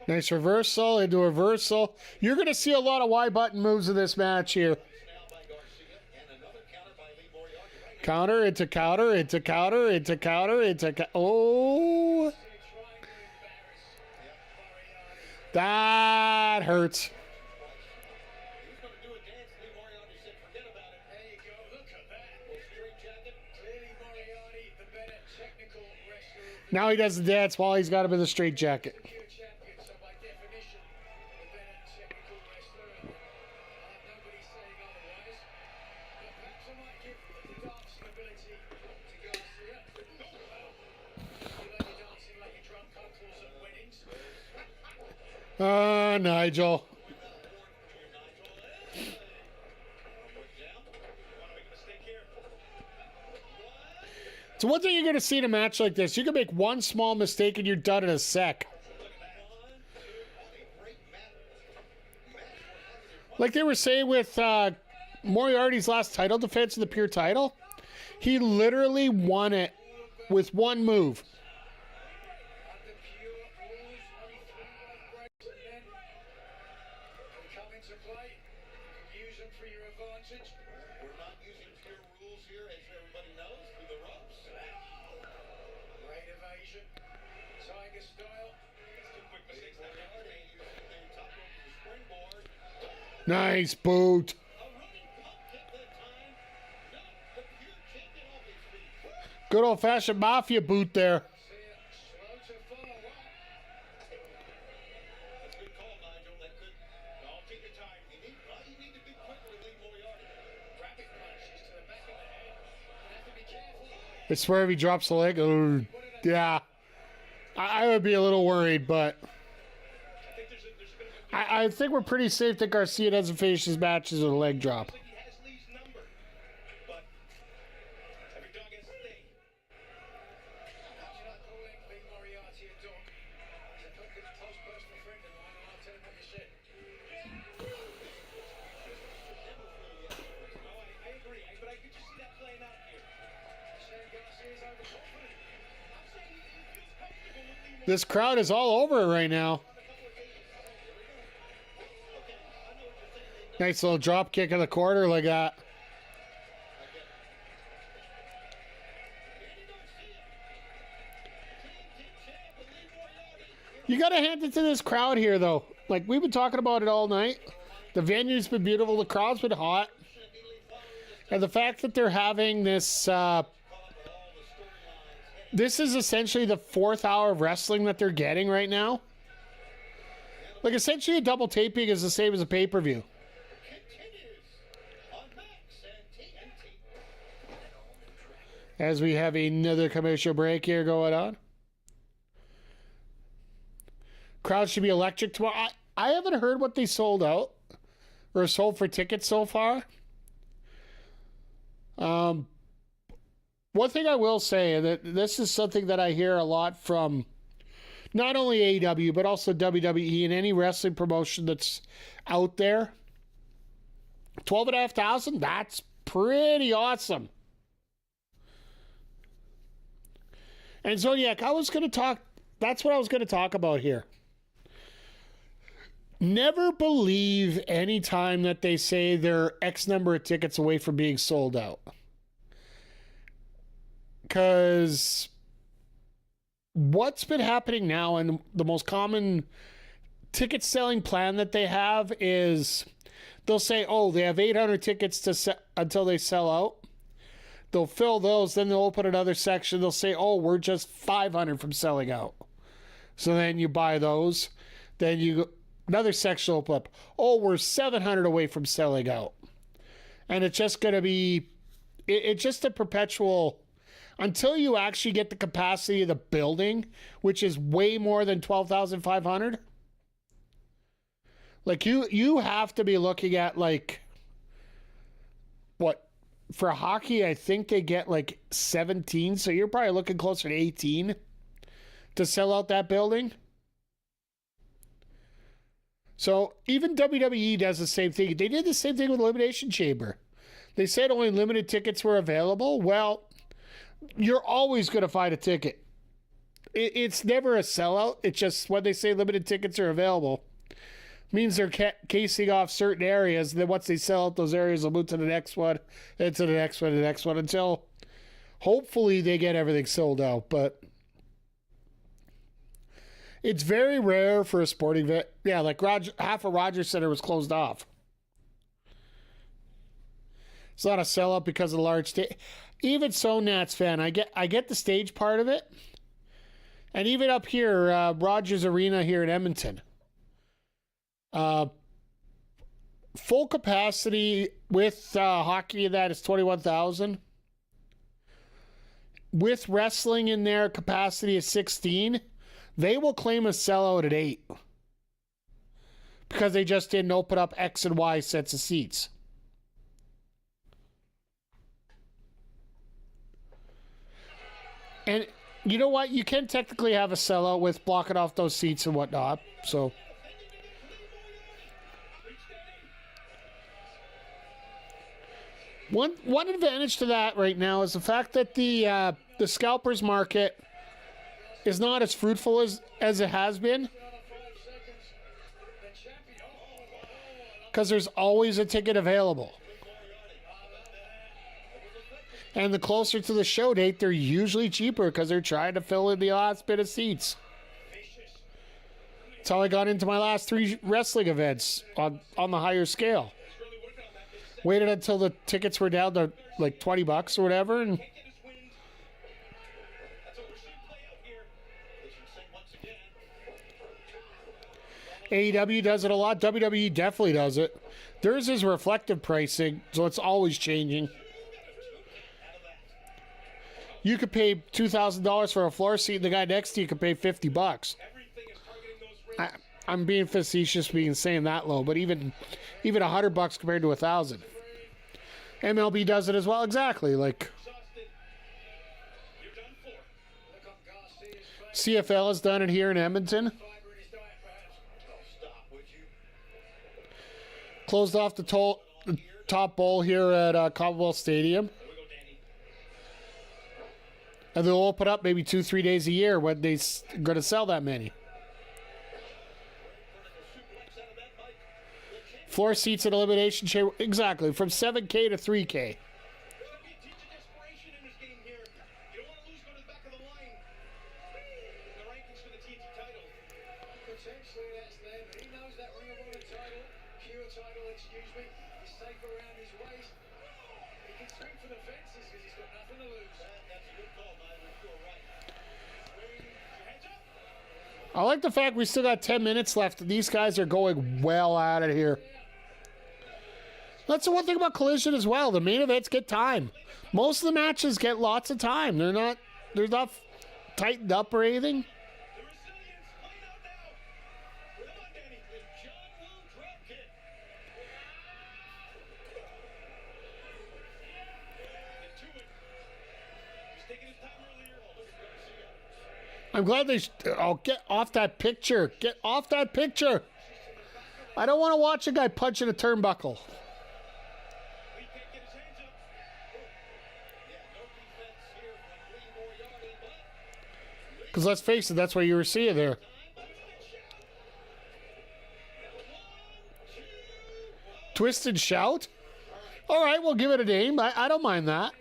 Nice reversal into reversal. You're going to see a lot of Y button moves in this match here. Counter into counter into counter into counter into oh, that hurts. Now he does the dance while he's got him in the straight jacket. Nigel. So one thing you're going to see in a match like this, you can make one small mistake and you're done in a sec. Like they were saying with Moriarty's last title defense of the pure title, he literally won it with one move. Nice boot. Good old-fashioned mafia boot there. I swear if he drops the leg, oh, yeah. I would be a little worried, but I think we're pretty safe that Garcia doesn't finish his matches with a leg drop. This crowd is all over it right now. Nice little drop kick in the corner like that. You got to hand it to this crowd here, though. Like, we've been talking about it all night. The venue's been beautiful. The crowd's been hot. And the fact that they're having this... this is essentially the 4th hour of wrestling that they're getting right now. Like, essentially a double taping is the same as a pay-per-view. As we have another commercial break here going on. Crowd should be electric tomorrow. I haven't heard what they sold out or sold for tickets so far. One thing I will say, that this is something that I hear a lot from not only AEW, but also WWE and any wrestling promotion that's out there. 12,500, that's pretty awesome. And Zodiac, that's what I was going to talk about here. Never believe any time that they say they're X number of tickets away from being sold out. Because what's been happening now, and the most common ticket selling plan that they have is they'll say, oh, they have 800 tickets until they sell out. They'll fill those, then they'll open another section. They'll say, oh, we're just 500 from selling out. So then you buy those. Then another section will open up. Oh, we're 700 away from selling out. And it's just going to be, it's just a perpetual, until you actually get the capacity of the building, which is way more than 12,500. Like, you have to be looking at, like, what? For hockey, I think they get like 17, so you're probably looking closer to 18 to sell out that building. So even WWE does the same thing. They did the same thing with Elimination Chamber. They said only limited tickets were available. Well, you're always going to find a ticket. It's never a sellout. It's just when they say limited tickets are available, means they're casing off certain areas. Then once they sell out those areas, they'll move to the next one, and to the next one, and the next one, until hopefully they get everything sold out. But it's very rare for a sporting event. Yeah, like half of Rogers Center was closed off. It's not a sellout because of the large stage. Even so, Nats fan, I get the stage part of it. And even up here, Rogers Arena here in Edmonton. Full capacity with hockey in that is 21,000. With wrestling in there, capacity is 16. They will claim a sellout at 8. Because they just didn't open up X and Y sets of seats. And you know what? You can technically have a sellout with blocking off those seats and whatnot. So... One advantage to that right now is the fact that the scalpers market is not as fruitful as it has been. Because there's always a ticket available. And the closer to the show date, they're usually cheaper because they're trying to fill in the last bit of seats. That's how I got into my last 3 wrestling events on the higher scale. Waited until the tickets were down to like $20 or whatever, and AEW does it a lot. WWE definitely does it. Theirs is reflective pricing, so it's always changing. You could pay $2,000 for a floor seat, and the guy next to you could pay $50. I'm being facetious being saying that low, but even $100 compared to $1,000. MLB does it as well, exactly. Like CFL has done it here in Edmonton. Closed off the top bowl here at Commonwealth Stadium. And they'll open up maybe 2-3 days a year when they're going to sell that many. Floor seats at Elimination Chamber, exactly, from 7K to 3K. I like the fact we still got 10 minutes left. These guys are going well out of here. That's the one thing about Collision as well. The main events get time. Most of the matches get lots of time. They're not tightened up or anything. I'm glad they... Oh, get off that picture. Get off that picture. I don't want to watch a guy punching a turnbuckle. Because let's face it, that's what you were seeing there. Twist and shout? All right, we'll give it a name. I don't mind that.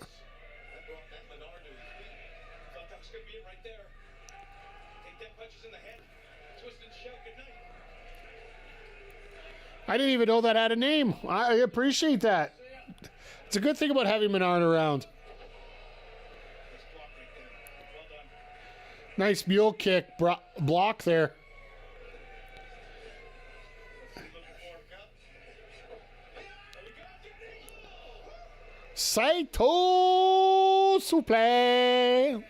I didn't even know that had a name. I appreciate that. It's a good thing about having Menard around. Nice mule kick block there. Saito Suplex.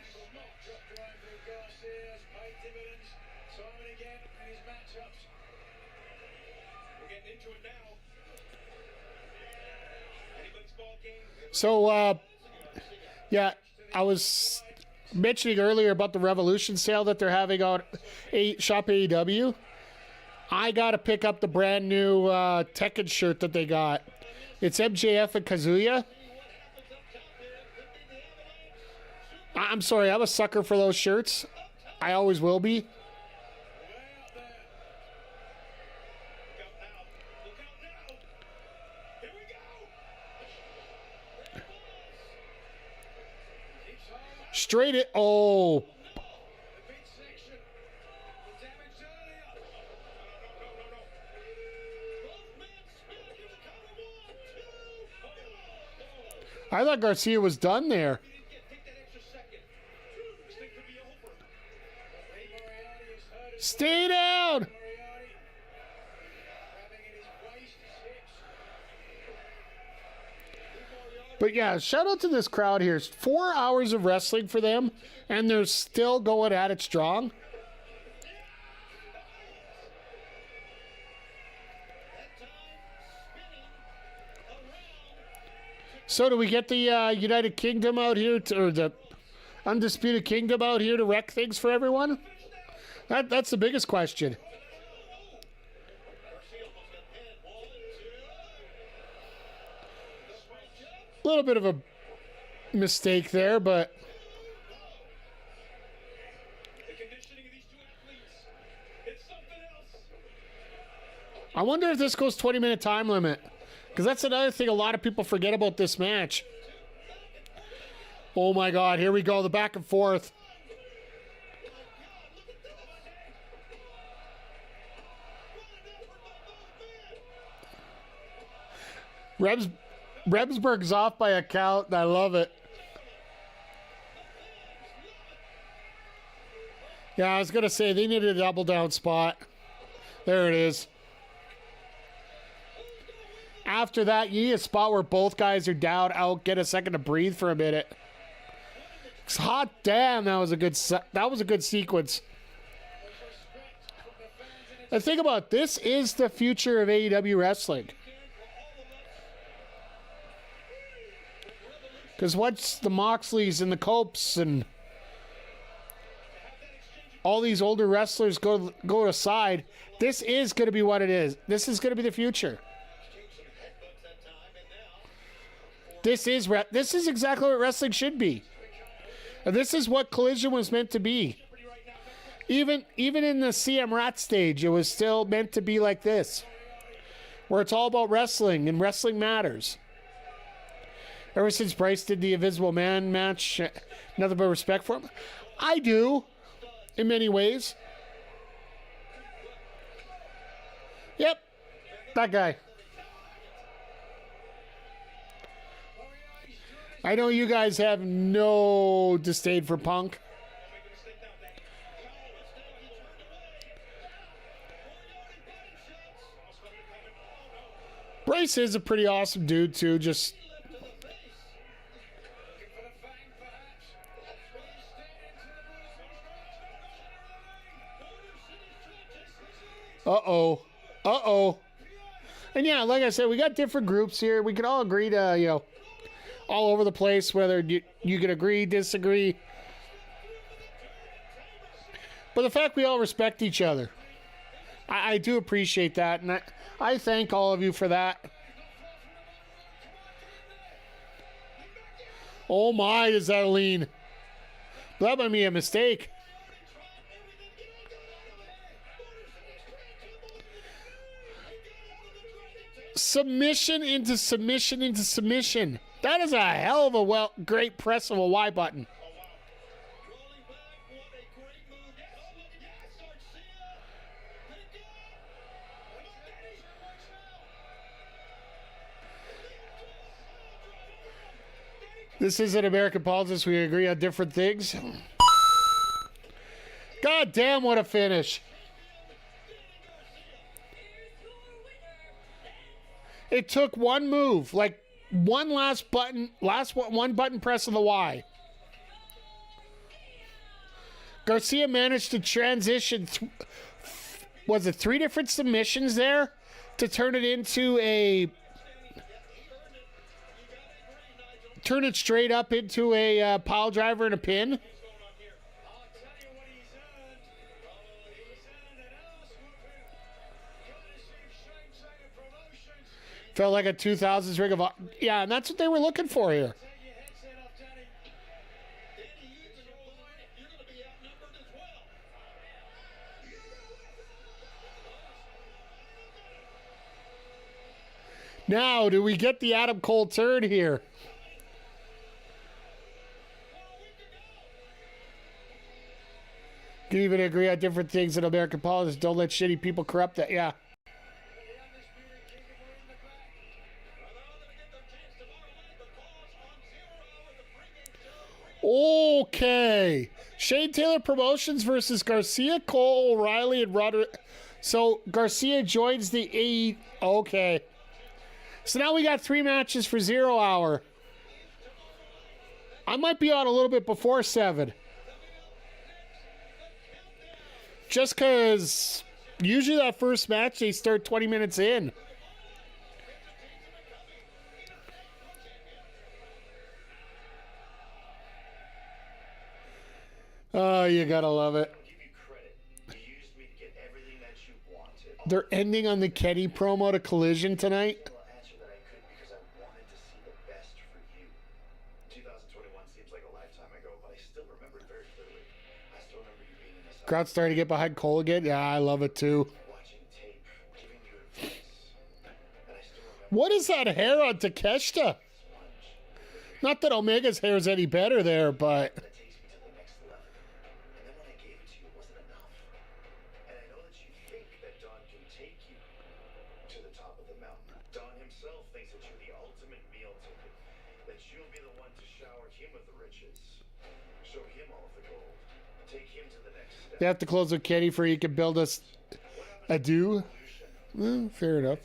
So, yeah, I was mentioning earlier about the Revolution sale that they're having on Shop AEW. I got to pick up the brand new Tekken shirt that they got. It's MJF and Kazuya. I'm sorry, I'm a sucker for those shirts. I always will be. Straight it. Oh. I thought Garcia was done there. Stay down. But yeah, shout out to this crowd here. It's 4 hours of wrestling for them, and they're still going at it strong. So do we get the United Kingdom out here, or the Undisputed Kingdom out here to wreck things for everyone? That's the biggest question. A little bit of a mistake there, but I wonder if this goes 20-minute time limit, because that's another thing a lot of people forget about this match. Oh my God, here we go, the back and forth. Rebsberg's off by a count, and I love it. Yeah, I was going to say, they needed a double down spot. There it is. After that, you need a spot where both guys are down out, get a second to breathe for a minute. Hot damn, that was a good sequence. And think about it, this is the future of AEW wrestling. Because once the Moxleys and the Copes and all these older wrestlers go aside, this is going to be what it is. This is going to be the future. This is exactly what wrestling should be. And this is what Collision was meant to be. Even in the CM Rat stage, it was still meant to be like this, where it's all about wrestling and wrestling matters. Ever since Bryce did the Invisible Man match, nothing but respect for him. I do, in many ways. Yep, that guy. I know you guys have no disdain for Punk. Bryce is a pretty awesome dude, too. Just... Uh-oh. Uh-oh. And yeah, like I said, we got different groups here. We can all agree to, you know, all over the place, whether you can agree, disagree. But the fact we all respect each other, I do appreciate that, and I thank all of you for that. Oh my, is that a lean? That might be a mistake. Submission into submission into submission. That is a hell of a great press of a Y button. This isn't American politics. We agree on different things. God damn, what a finish. It took one move, like one last button, one button press of the Y. Garcia managed to transition, was it 3 different submissions there to turn it into a, turn it straight up into a pile driver and a pin. Felt like a 2000s Ring of Honor. Yeah, and that's what they were looking for here. Now, do we get the Adam Cole turn here? Can even agree on different things in American politics. Don't let shitty people corrupt that. Yeah. Okay. Shane Taylor Promotions versus Garcia, Cole, O'Reilly, and Roderick. So Garcia joins the AE. Okay. So now we got 3 matches for 0 hour. I might be on a little bit before 7. Just because usually that first match, they start 20 minutes in. Oh, you gotta love it. They're ending on the Kenny promo to Collision tonight. Crowd's starting to get behind Cole again. Yeah, I love it too. What is that hair on Takeshita? Not that Omega's hair is any better there, but... They have to close with Kenny for he can build us a do. Well, fair enough.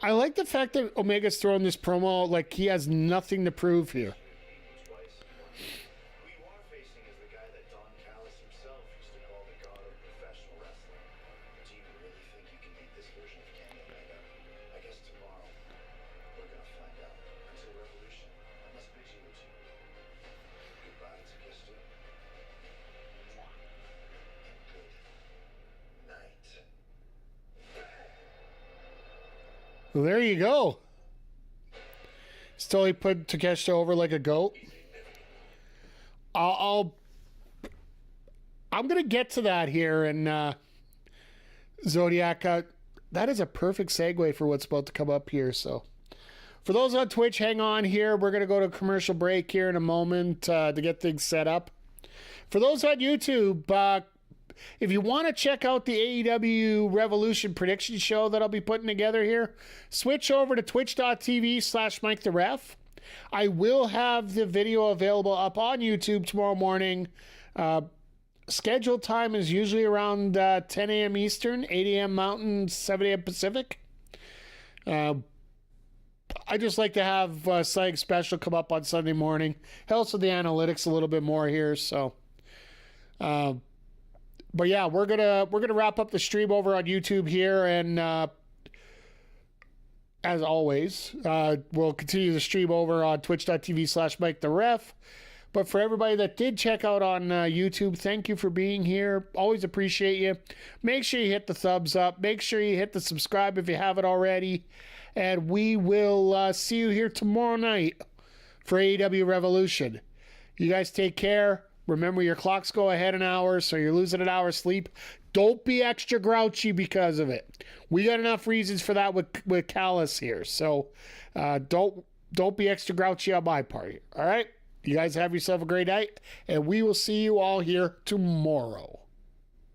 I like the fact that Omega's throwing this promo like he has nothing to prove here. Well, there you go. Still, he put Takeshita over like a goat. I'm gonna get to that here, and Zodiac. That is a perfect segue for what's about to come up here. So, for those on Twitch, hang on here. We're gonna go to a commercial break here in a moment to get things set up. For those on YouTube, if you want to check out the AEW Revolution prediction show that I'll be putting together here, switch over to twitch.tv/MikeTheRef. I will have the video available up on YouTube tomorrow morning. Scheduled time is usually around 10 a.m. Eastern, 8 a.m. Mountain, 7 a.m. Pacific. I just like to have something special come up on Sunday morning. Helps with the analytics a little bit more here, so... but yeah, we're gonna wrap up the stream over on YouTube here, and as always, we'll continue the stream over on twitch.tv/MikeTheRef. But for everybody that did check out on YouTube, thank you for being here. Always appreciate you. Make sure you hit the thumbs up. Make sure you hit the subscribe if you haven't already. And we will see you here tomorrow night for AEW Revolution. You guys take care. Remember, your clocks go ahead an hour, so you're losing an hour's sleep. Don't be extra grouchy because of it. We got enough reasons for that with Callis here. So don't be extra grouchy on my part. All right? You guys have yourself a great night, and we will see you all here tomorrow.